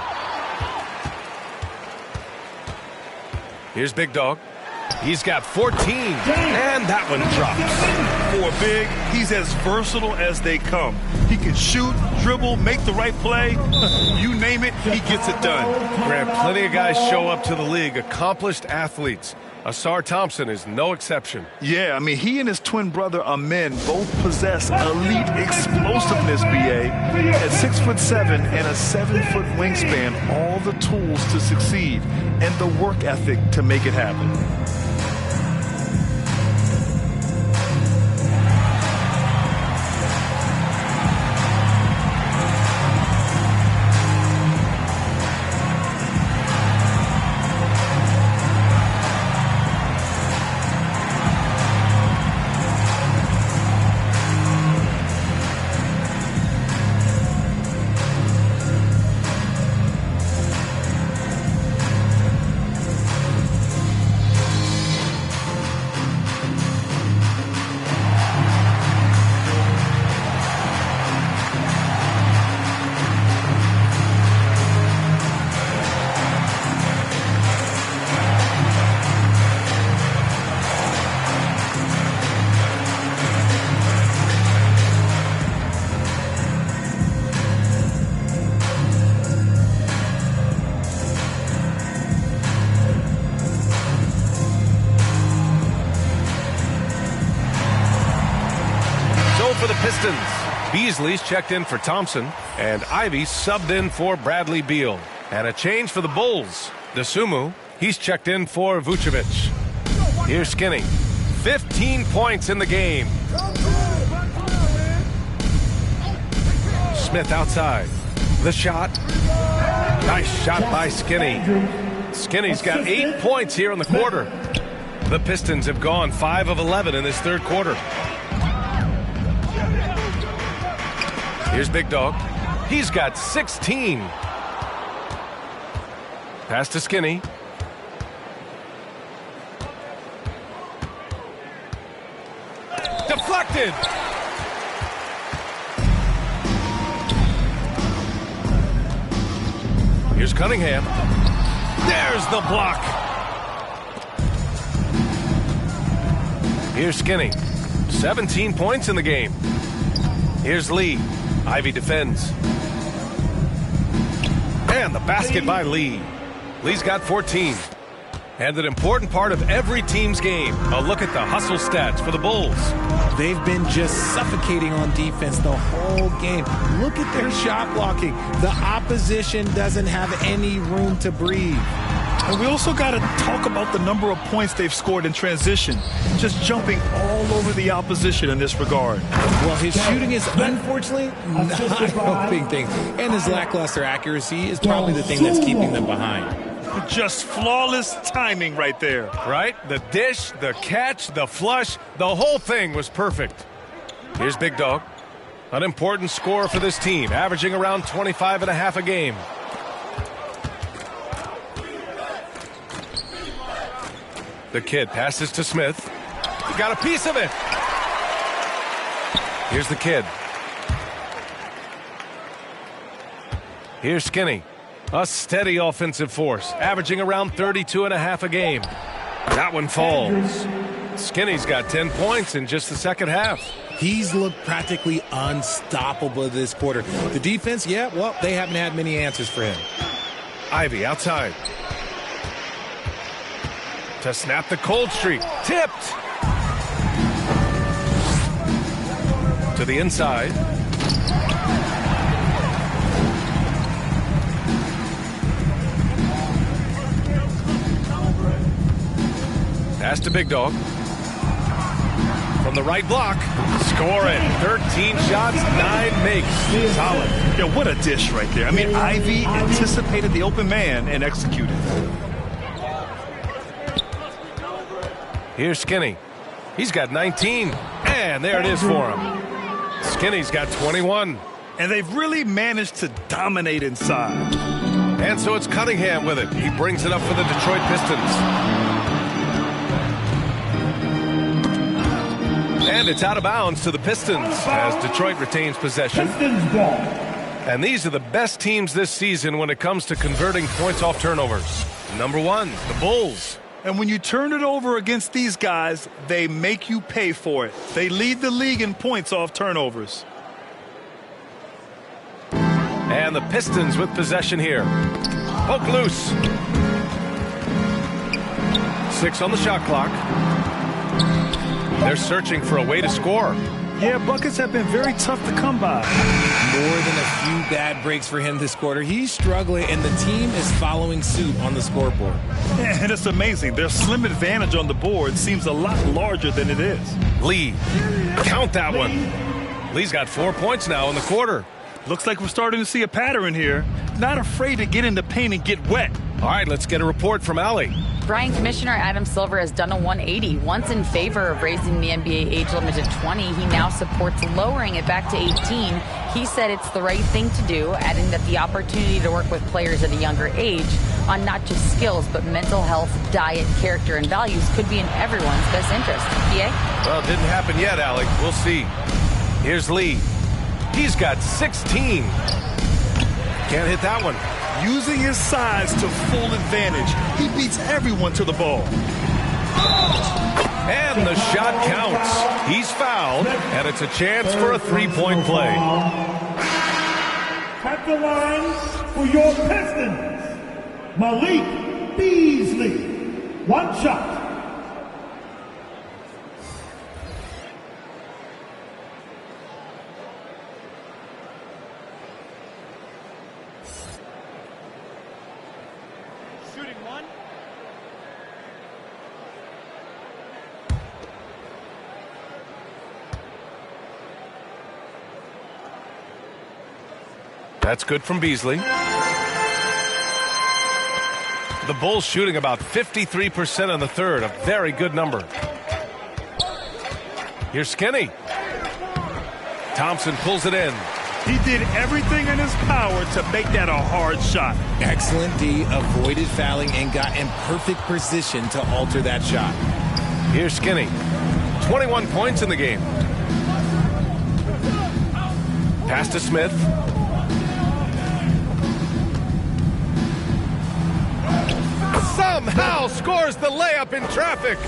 Here's Big Dog. He's got 14. And that one drops. For Big, he's as versatile as they come. He can shoot, dribble, make the right play. You name it, he gets it done. Grant, plenty of guys show up to the league, accomplished athletes. Asar Thompson is no exception. Yeah, I mean, he and his twin brother Amen both possess elite explosiveness, B.A. At 6'7" and a 7-foot wingspan, all the tools to succeed and the work ethic to make it happen. Beasley's checked in for Thompson, and Ivy subbed in for Bradley Beal. And a change for the Bulls. DeSumo, he's checked in for Vucevic. Here's Skinny. 15 points in the game. Smith outside. The shot. Nice shot by Skinny. Skinny's got 8 points here in the quarter. The Pistons have gone 5 of 11 in this third quarter. Here's Big Dog. He's got 16. Pass to Skinny. Deflected. Here's Cunningham. There's the block. Here's Skinny. 17 points in the game. Here's Lee. Ivy defends. And the basket by Lee. Lee's got 14. And an important part of every team's game. A look at the hustle stats for the Bulls. They've been just suffocating on defense the whole game. Look at their shot blocking. The opposition doesn't have any room to breathe. And we also got to talk about the number of points they've scored in transition. Just jumping all over the opposition in this regard. Well, his shooting is unfortunately not helping things. And his lackluster accuracy is probably the thing that's keeping them behind. Just flawless timing right there. Right? The dish, the catch, the flush, the whole thing was perfect. Here's Big Dog. An important scorer for this team, averaging around 25.5 a game. The kid passes to Smith. He got a piece of it. Here's the kid. Here's Skinny. A steady offensive force, averaging around 32.5 a game. That one falls. Skinny's got 10 points in just the second half. He's looked practically unstoppable this quarter. The defense, yeah, well, they haven't had many answers for him. Ivy outside. To snap the cold streak. Tipped. To the inside. Pass to Big Dog. From the right block. Scoring. 13 shots, 9 makes. Solid. Yeah, what a dish right there. I mean, Ivy anticipated the open man and executed. Here's Skinny. He's got 19. And there it is for him. Skinny's got 21. And they've really managed to dominate inside. And so it's Cunningham with it. He brings it up for the Detroit Pistons. And it's out of bounds to the Pistons as Detroit retains possession. And these are the best teams this season when it comes to converting points off turnovers. Number 1, the Bulls. And when you turn it over against these guys, they make you pay for it. They lead the league in points off turnovers. And the Pistons with possession here. Poke loose. 6 on the shot clock. They're searching for a way to score. Yeah, buckets have been very tough to come by. More than a few bad breaks for him this quarter. He's struggling, and the team is following suit on the scoreboard. Yeah, and it's amazing. Their slim advantage on the board seems a lot larger than it is. Lee, count that one. Lee's got 4 points now in the quarter. Looks like we're starting to see a pattern here. Not afraid to get in the paint and get wet. All right, let's get a report from Allie. Brian Commissioner Adam Silver has done a 180. Once in favor of raising the NBA age limit to 20, he now supports lowering it back to 18. He said it's the right thing to do, adding that the opportunity to work with players at a younger age on not just skills, but mental health, diet, character, and values could be in everyone's best interest. PA? Well, it didn't happen yet, Allie. We'll see. Here's Lee. He's got 16. Can't hit that one. Using his size to full advantage, he beats everyone to the ball. And the shot counts. He's fouled, and it's a chance for a three-point play. At the line for your Pistons, Malik Beasley. One shot. That's good from Beasley. The Bulls shooting about 53% in the third, a very good number. Here's Skinny. Thompson pulls it in. He did everything in his power to make that a hard shot. Excellent D, avoided fouling and got in perfect position to alter that shot. Here's Skinny. 21 points in the game. Pass to Smith. Somehow scores the layup in traffic.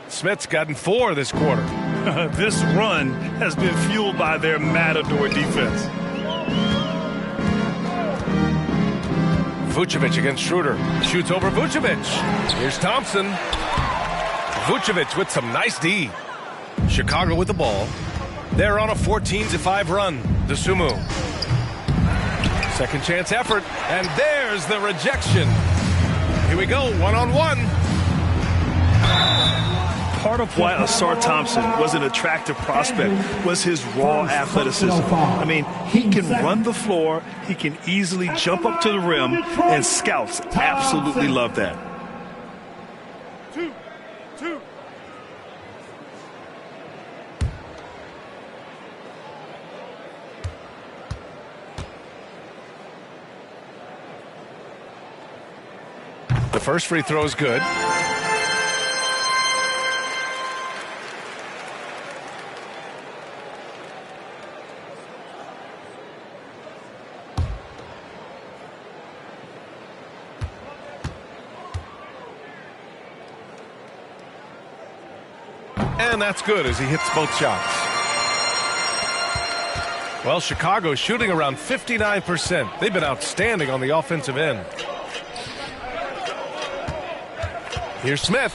Smith's gotten 4 this quarter. This run has been fueled by their Matador defense. Vucevic against Schroeder. Shoots over Vucevic. Here's Thompson. Vucevic with some nice D. Chicago with the ball. They're on a 14-5 run. DeSumo. Second chance effort. And there's the rejection. Here we go, one-on-one. Part of why Ausar Thompson was an attractive prospect was his raw athleticism. I mean, he can run the floor, he can easily jump up to the rim, and scouts absolutely love that. The first free throw is good. And that's good as he hits both shots. Well, Chicago's shooting around 59%. They've been outstanding on the offensive end. Here's Smith.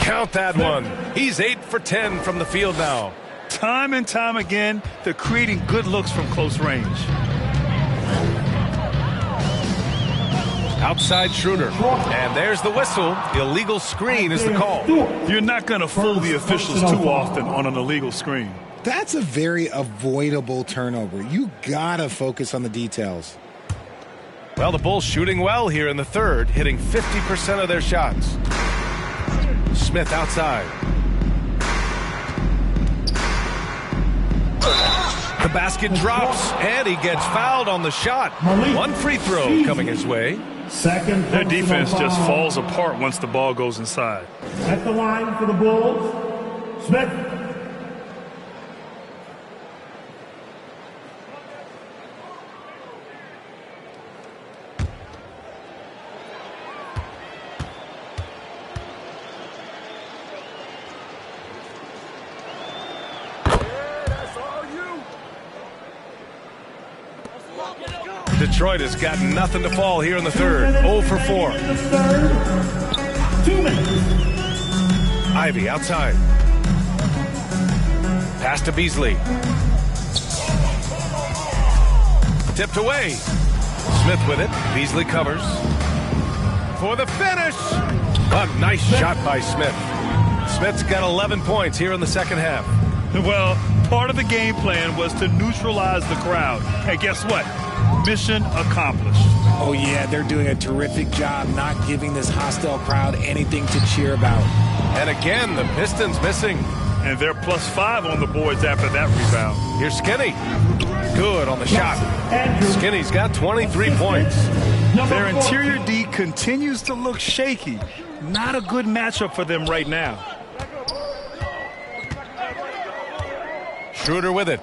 Count that one. He's 8 for 10 from the field now. Time and time again, they're creating good looks from close range. Outside Schroeder. And there's the whistle. Illegal screen is the call. You're not going to fool the officials too often on an illegal screen. That's a very avoidable turnover. You got to focus on the details. Well, the Bulls shooting well here in the third, hitting 50% of their shots. Smith outside. The basket drops, and he gets fouled on the shot. One free throw coming his way. Their defense just falls apart once the ball goes inside. At the line for the Bulls, Smith. Detroit has got nothing to fall here in the third. 0 for 4. 2 minutes. Ivy outside. Pass to Beasley. Tipped away. Smith with it. Beasley covers. For the finish. A nice shot by Smith. Smith's got 11 points here in the second half. Well, part of the game plan was to neutralize the crowd. And guess what? Mission accomplished. Oh, yeah, they're doing a terrific job not giving this hostile crowd anything to cheer about. And again, the Pistons missing. And they're +5 on the boards after that rebound. Here's Skinny. Good on the shot. Skinny's got 23 points. Their interior D continues to look shaky. Not a good matchup for them right now. Schroeder with it.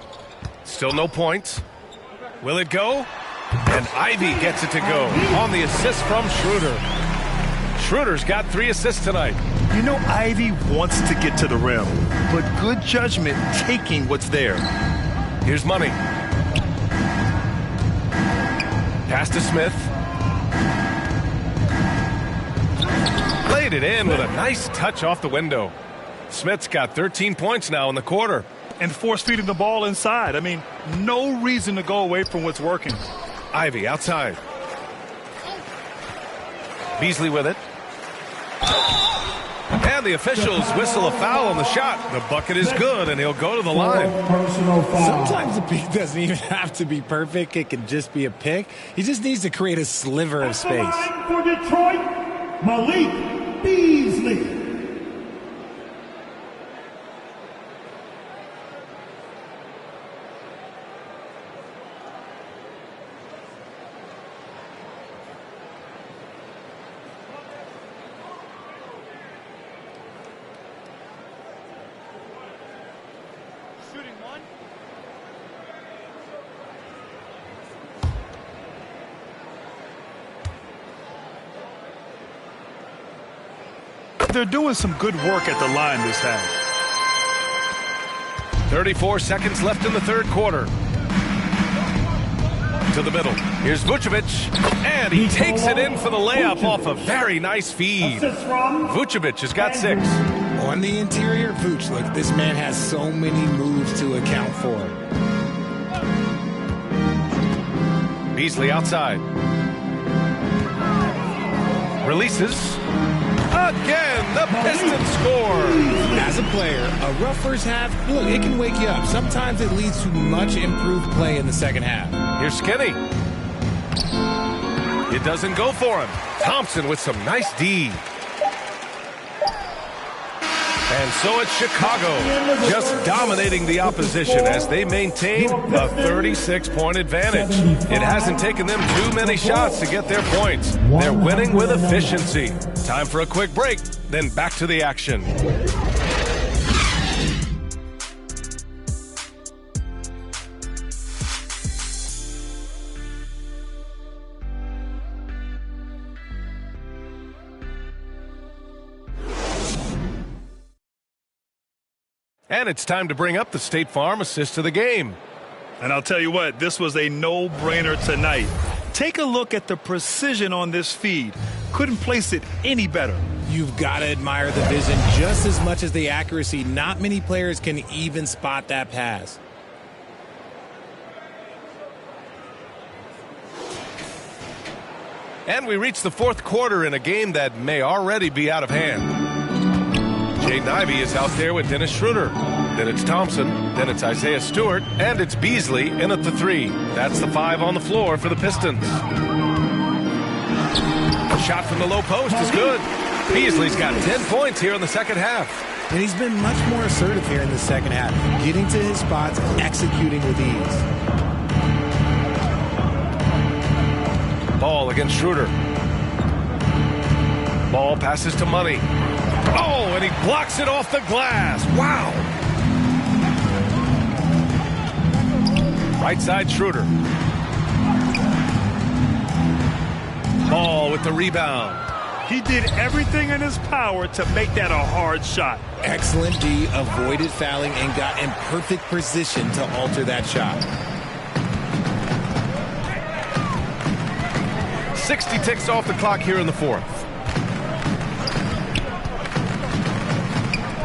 Still no points. Will it go? And Ivy gets it to go on the assist from Schroeder. Schroeder's got 3 assists tonight. You know, Ivy wants to get to the rim, but good judgment taking what's there. Here's Money. Pass to Smith. Laid it in with a nice touch off the window. Smith's got 13 points now in the quarter. And force-feeding the ball inside. I mean, no reason to go away from what's working. Ivy outside. Beasley with it. And the officials whistle a foul on the shot. The bucket is good, and he'll go to the line. Sometimes the pick doesn't even have to be perfect. It can just be a pick. He just needs to create a sliver of space. For Detroit, Malik Beasley. They're doing some good work at the line this half. 34 seconds left in the third quarter. To the middle. Here's Vucevic, and he takes it in for the layup off a very nice feed. Vucevic has got 6. On the interior, Vuce, look, this man has so many moves to account for. Beasley outside. Releases. Again, the Pistons score. As a player, a rough first half, look, it can wake you up. Sometimes it leads to much improved play in the second half. Here's Skinny. It doesn't go for him. Thompson with some nice D. And so it's Chicago, just dominating the opposition as they maintain a 36-point advantage. It hasn't taken them too many shots to get their points. They're winning with efficiency. Time for a quick break, then back to the action. And it's time to bring up the State Farm assist of the game. And I'll tell you what, this was a no-brainer tonight. Take a look at the precision on this feed. Couldn't place it any better. You've got to admire the vision just as much as the accuracy. Not many players can even spot that pass. And we reach the fourth quarter in a game that may already be out of hand. Jaden Ivey is out there with Dennis Schroeder. Then it's Thompson. Then it's Isaiah Stewart. And it's Beasley in at the 3. That's the 5 on the floor for the Pistons. A shot from the low post is good. Beasley's got 10 points here in the second half. And he's been much more assertive here in the second half, getting to his spots, executing with ease. Ball against Schroeder. Ball passes to Money. Oh, and he blocks it off the glass. Wow. Right side Schroeder. Ball with the rebound. He did everything in his power to make that a hard shot. Excellent D, avoided fouling, and got in perfect position to alter that shot. 60 ticks off the clock here in the fourth.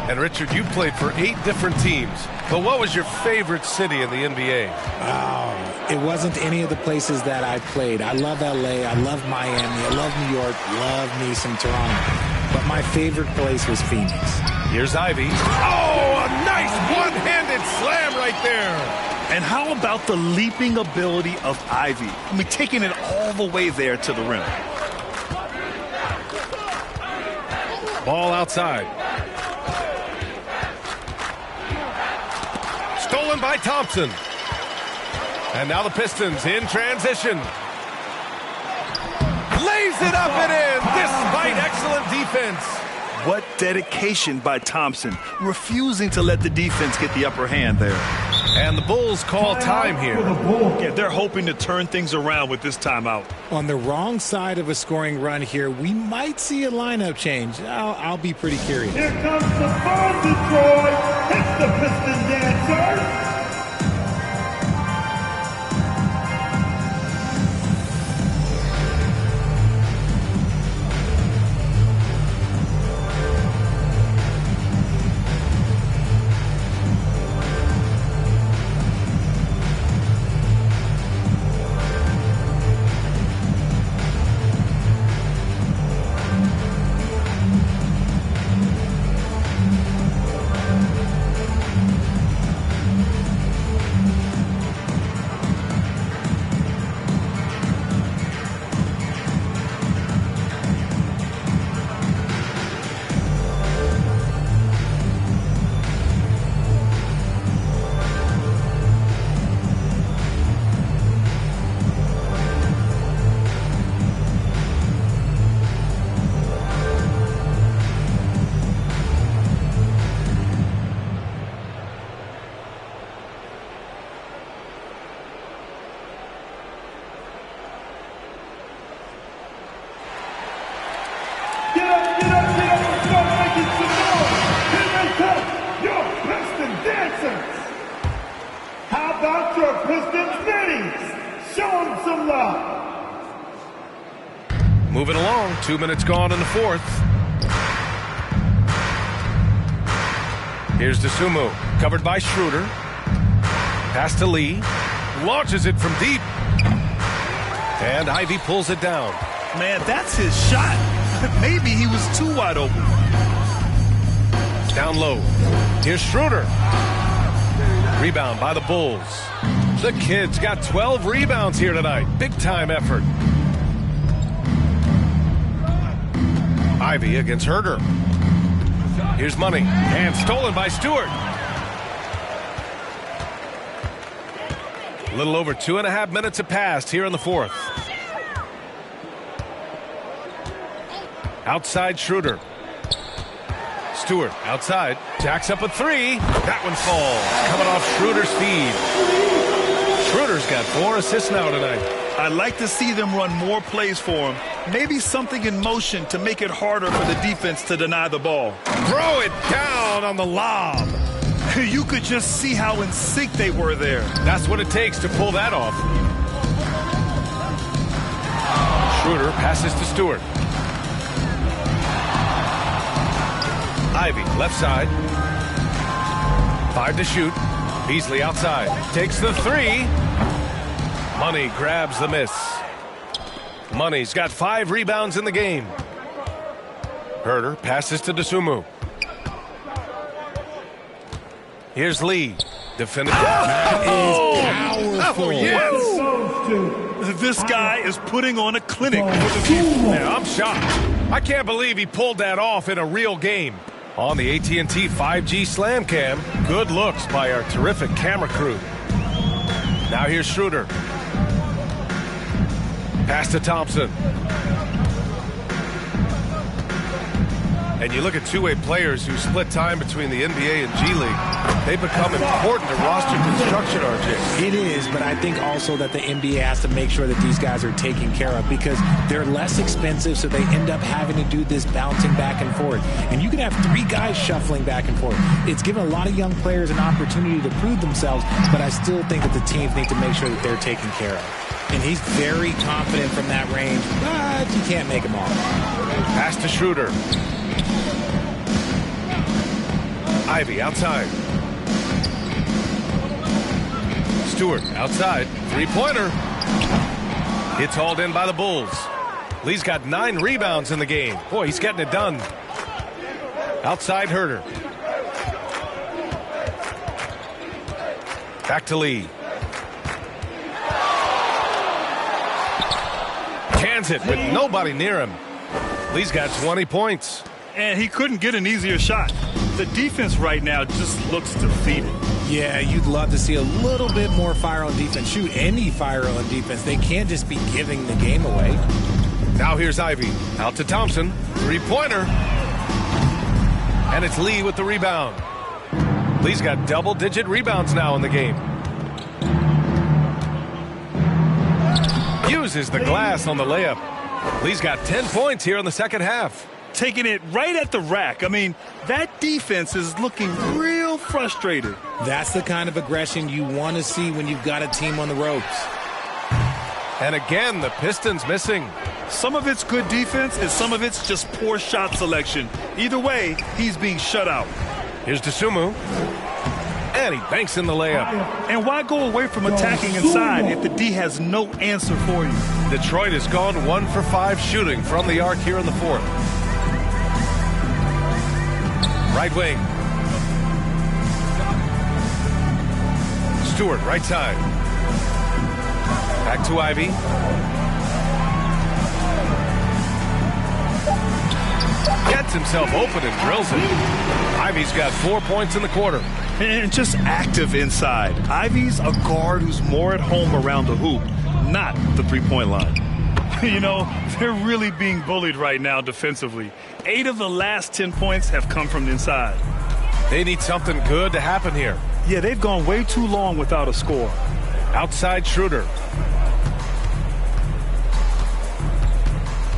And Richard, you played for 8 different teams. But what was your favorite city in the NBA? Oh, it wasn't any of the places that I played. I love LA, I love Miami, I love New York, love me some Toronto. But my favorite place was Phoenix. Here's Ivy. Oh, a nice one-handed slam right there. And how about the leaping ability of Ivy? I mean, taking it all the way there to the rim. Ball outside. Stolen by Thompson. And now the Pistons in transition. Lays it up and in despite excellent defense. What dedication by Thompson, refusing to let the defense get the upper hand there. And the Bulls call time here. Yeah, they're hoping to turn things around with this timeout. On the wrong side of a scoring run here, we might see a lineup change. I'll be pretty curious. Here comes the fun, Detroit. It's the Piston Dancers. your Pistons minis. Show them some love. Moving along, 2 minutes gone in the fourth. Here's DeSumo, covered by Schroeder. Pass to Lee, launches it from deep. And Ivey pulls it down. Man, that's his shot. Maybe he was too wide open. Down low. Here's Schroeder. Rebound by the Bulls. The kid's got 12 rebounds here tonight. Big time effort. Ivey against Herder. Here's Money. And stolen by Stewart. A little over 2.5 minutes have passed here in the fourth. Outside Schroeder. Stewart outside. Jacks up a three. That one falls. Coming off Schroeder's feed. Schroeder's got 4 assists now tonight. I'd like to see them run more plays for him. Maybe something in motion to make it harder for the defense to deny the ball. Throw it down on the lob. You could just see how in sync they were there. That's what it takes to pull that off. Schroeder passes to Stewart. Ivey, left side. 5 to shoot. Beasley outside. Takes the three. Money grabs the miss. Money's got 5 rebounds in the game. Herder passes to DeSumo. Here's Lee. Defended. Powerful. Yes. This guy is putting on a clinic. Man, I'm shocked. I can't believe he pulled that off in a real game. On the AT&T 5G Slam Cam, good looks by our terrific camera crew. Now here's Schroeder. Pass to Thompson. And you look at two-way players who split time between the NBA and G League. They become important to roster construction, RJ. It is, but I think also that the NBA has to make sure that these guys are taken care of because they're less expensive, so they end up having to do this bouncing back and forth. And you can have 3 guys shuffling back and forth. It's given a lot of young players an opportunity to prove themselves, but I still think that the teams need to make sure that they're taken care of. And he's very confident from that range, but you can't make him all. Pass to Schroeder. Ivey outside. Stewart outside. Three-pointer. It's hauled in by the Bulls. Lee's got 9 rebounds in the game. Boy, he's getting it done. Outside Herder. Back to Lee. Cans it with nobody near him. Lee's got 20 points. And he couldn't get an easier shot. The defense right now just looks defeated. Yeah, you'd love to see a little bit more fire on defense. Shoot, any fire on defense. They can't just be giving the game away. Now here's Ivey. Out to Thompson. Three-pointer. And it's Lee with the rebound. Lee's got double-digit rebounds now in the game. Uses the glass on the layup. Lee's got 10 points here in the second half. Taking it right at the rack. I mean, that defense is looking real frustrated. That's the kind of aggression you want to see when you've got a team on the ropes. And again, the Pistons missing. Some of it's good defense and some of it's just poor shot selection. Either way, he's being shut out. Here's DeSumo. And he banks in the layup. And why go away from attacking inside if the D has no answer for you? Detroit has gone 1 for 5 shooting from the arc here in the fourth. Right wing. Stewart, right side. Back to Ivey. Gets himself open and drills it. Ivey's got 4 points in the quarter. And just active inside. Ivey's a guard who's more at home around the hoop, not the three-point line. You know, they're really being bullied right now defensively. 8 of the last 10 points have come from the inside. They need something good to happen here. Yeah, they've gone way too long without a score. Outside Schroeder.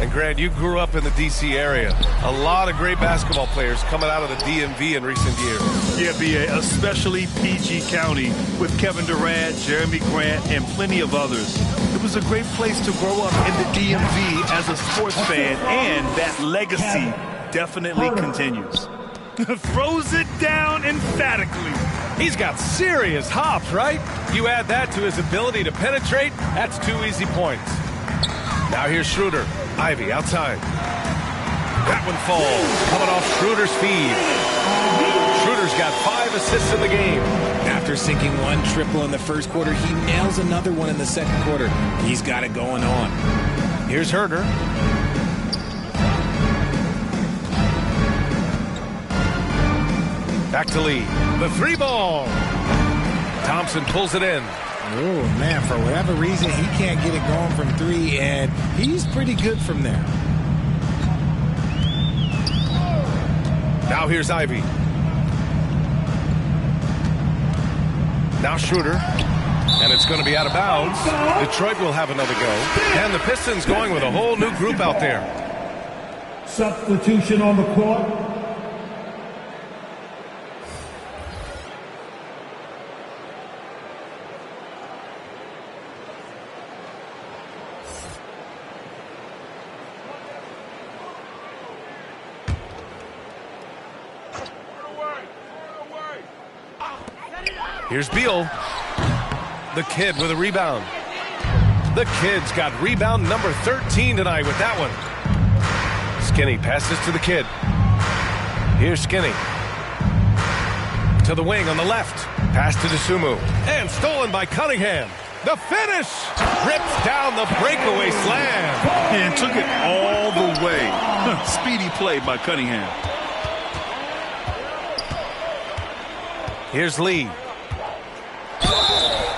And Grant, you grew up in the D.C. area. A lot of great basketball players coming out of the DMV in recent years. Yeah, B.A., especially PG County with Kevin Durant, Jeremy Grant, and plenty of others. It was a great place to grow up in the DMV as a sports fan, and that legacy definitely continues. Throws it down emphatically. He's got serious hops, right? You add that to his ability to penetrate, that's 2 easy points. Now here's Schroeder. Ivy outside. That one falls, coming off Schroeder's feed. Schroeder's got 5 assists in the game. After sinking 1 triple in the first quarter, he nails another one in the second quarter. He's got it going on. Here's Herder. Back to Lee. The 3-ball. Thompson pulls it in. Oh, man, for whatever reason, he can't get it going from 3, and he's pretty good from there. Now here's Ivy. Now Schroeder. And it's going to be out of bounds. Detroit will have another go. And the Pistons going with a whole new group out there. Substitution on the court. Here's Beal. The kid with a rebound. The kid's got rebound number 13 tonight with that one. Skinny passes to the kid. Here's Skinny. To the wing on the left. Pass to Dosunmu. And stolen by Cunningham. The finish. Rips down the breakaway slam. And took it all the way. Speedy play by Cunningham. Here's Lee.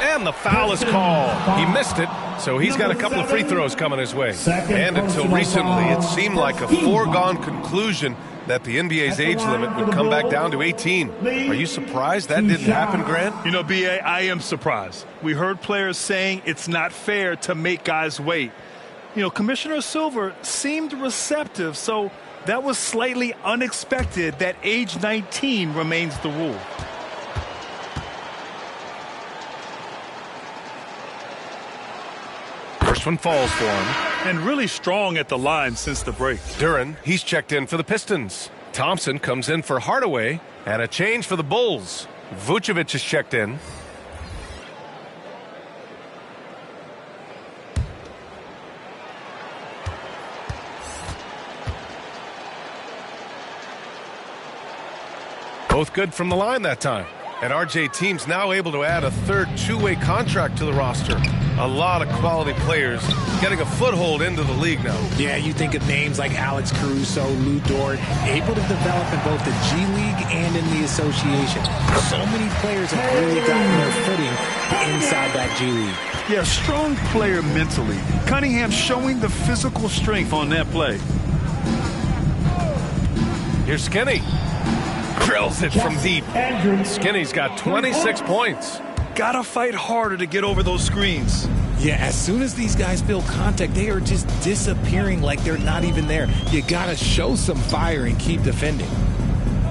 And the foul is called. He missed it, so he's got a couple of free throws coming his way. And until recently, it seemed like a foregone conclusion that the NBA's age limit would come back down to 18. Are you surprised that didn't happen, Grant? You know, B.A., I am surprised. We heard players saying it's not fair to make guys wait. You know, Commissioner Silver seemed receptive, so that was slightly unexpected that age 19 remains the rule. First one falls for him. And really strong at the line since the break. Duren, he's checked in for the Pistons. Thompson comes in for Hardaway. And a change for the Bulls. Vucevic is checked in. Both good from the line that time. And RJ team's now able to add a third two-way contract to the roster. A lot of quality players getting a foothold into the league now. Yeah, you think of names like Alex Caruso, Lou Dort, able to develop in both the G League and in the association. So many players have really gotten their footing inside that G League. Yeah, strong player mentally. Cunningham showing the physical strength on that play. Here's Skinny. Drills it from deep. Skinny's got 26 points. Gotta fight harder to get over those screens. Yeah, as soon as these guys feel contact, they are just disappearing like they're not even there. You gotta show some fire and keep defending.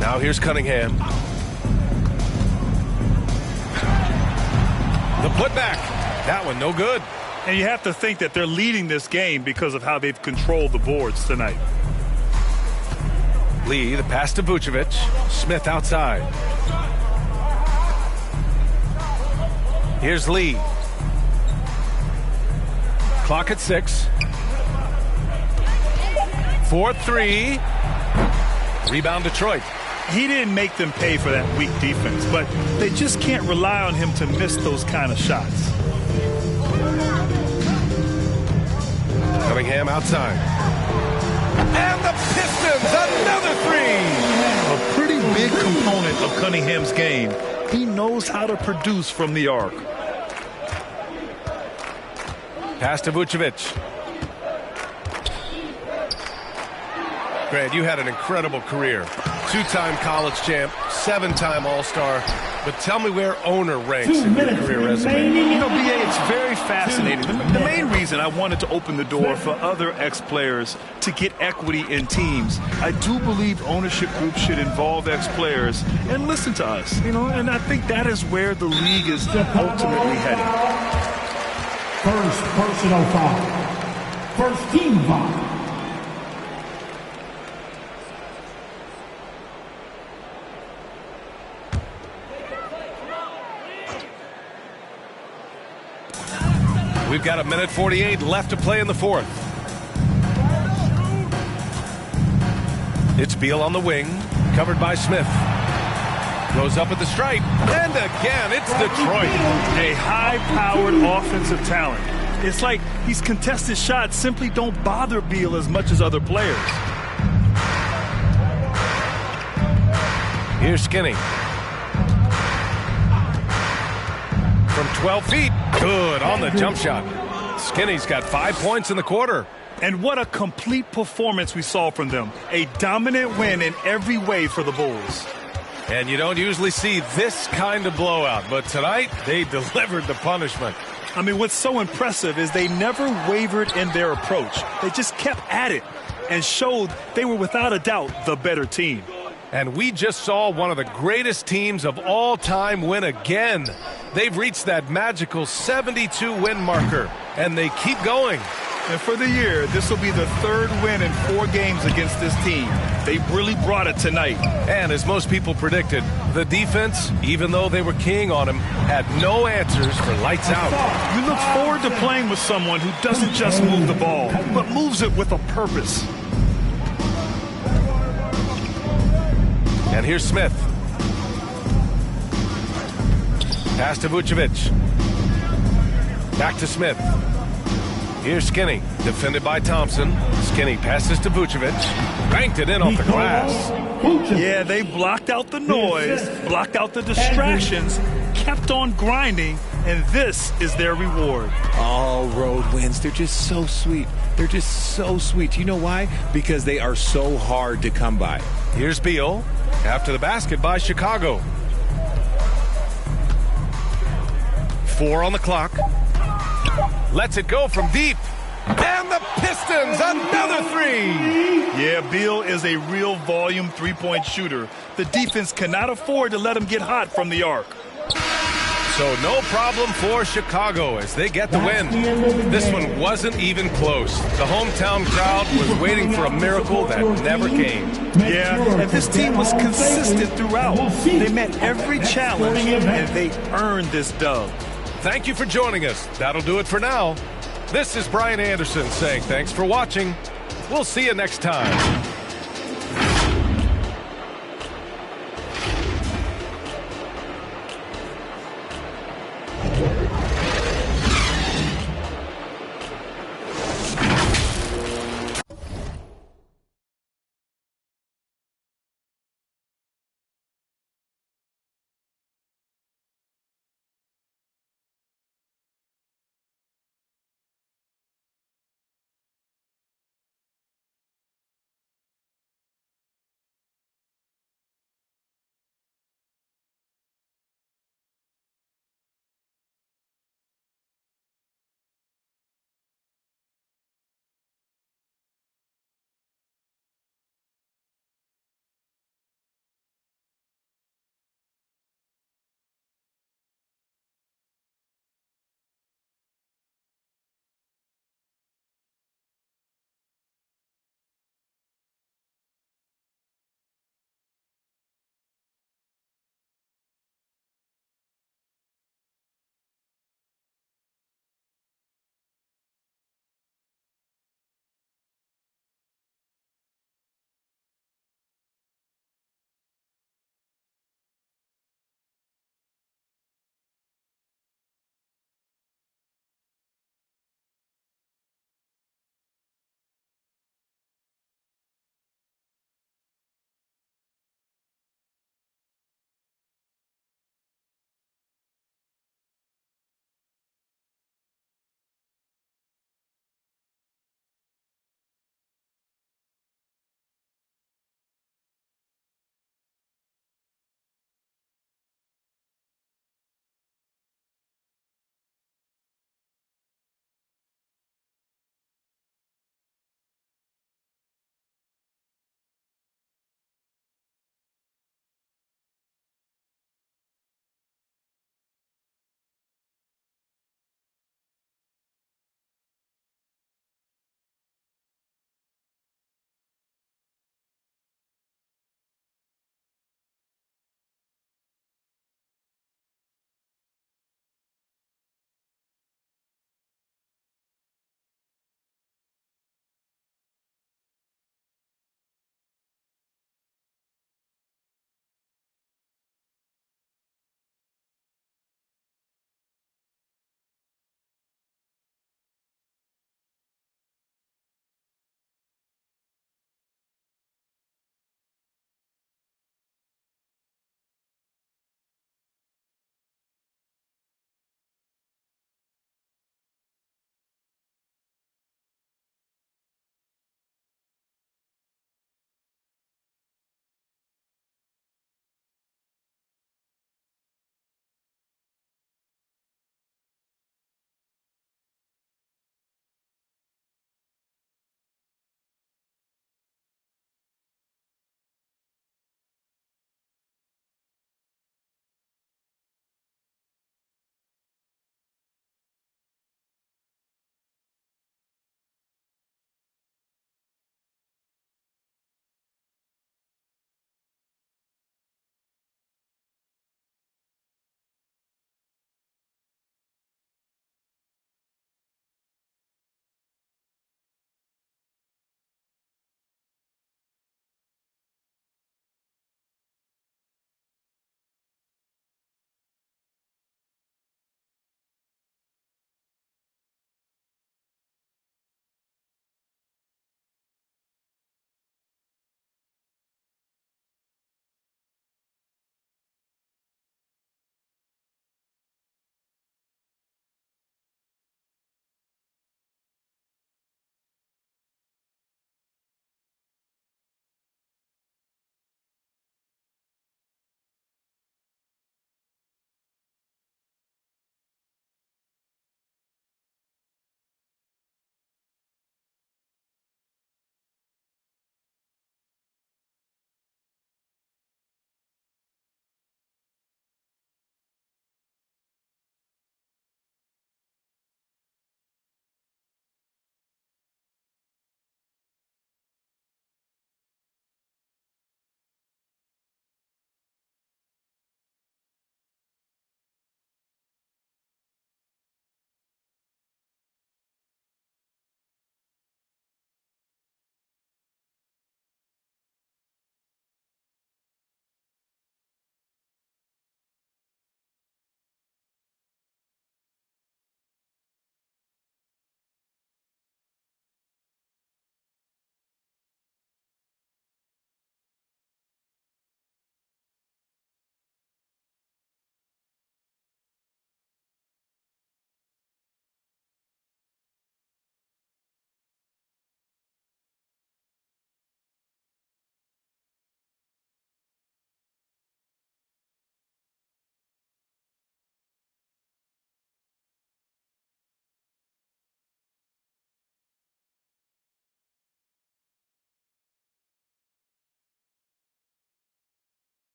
Now here's Cunningham. The putback. That one no good. And you have to think that they're leading this game because of how they've controlled the boards tonight. Lee, the pass to Vucevic. Smith outside. Here's Lee. Clock at 6. 4-3. Rebound Detroit. He didn't make them pay for that weak defense, but they just can't rely on him to miss those kind of shots. Cunningham outside. And the Pistons, another three. A pretty big component of Cunningham's game. He knows how to produce from the arc. Pass to Vucevic. Grant, you had an incredible career. 2-time college champ, 7-time All-Star. But tell me where owner ranks in your career resume. You know, BA, it's very fascinating. The main reason I wanted to open the door for other ex-players to get equity in teams, I do believe ownership groups should involve ex-players and listen to us, you know, and I think that is where the league is ultimately headed. First personal foul. First team foul. We've got 1:48 left to play in the fourth. It's Beal on the wing, covered by Smith. Goes up at the stripe, and again, it's Detroit. A high-powered offensive talent. It's like these contested shots simply don't bother Beal as much as other players. Here's Skinny. From 12 feet, good on the jump shot. Skinny's got 5 points in the quarter. And what a complete performance we saw from them. A dominant win in every way for the Bulls. And you don't usually see this kind of blowout, but tonight they delivered the punishment. I mean, what's so impressive is they never wavered in their approach. They just kept at it and showed they were without a doubt the better team. And we just saw one of the greatest teams of all time win again. They've reached that magical 72-win marker, and they keep going. And for the year, this will be the third win in 4 games against this team. They really brought it tonight. And as most people predicted, the defense, even though they were keying on him, had no answers for lights out. You look forward to playing with someone who doesn't just move the ball, but moves it with a purpose. And here's Smith. Pass to Vucevic. Back to Smith. Here's Skinny, defended by Thompson. Skinny passes to Vucevic. Banked it in off the glass. Yeah, they blocked out the noise, blocked out the distractions, kept on grinding, and this is their reward. All road wins. They're just so sweet. They're just so sweet. You know why? Because they are so hard to come by. Here's Beal. After the basket by Chicago. 4 on the clock. Lets it go from deep. And the Pistons, another 3. Yeah, Beal is a real volume three-point shooter. The defense cannot afford to let him get hot from the arc. So no problem for Chicago as they get the win. This one wasn't even close. The hometown crowd was waiting for a miracle that never came. Yeah, and this team was consistent throughout. They met every challenge, and they earned this dub. Thank you for joining us. That'll do it for now. This is Brian Anderson saying thanks for watching. We'll see you next time.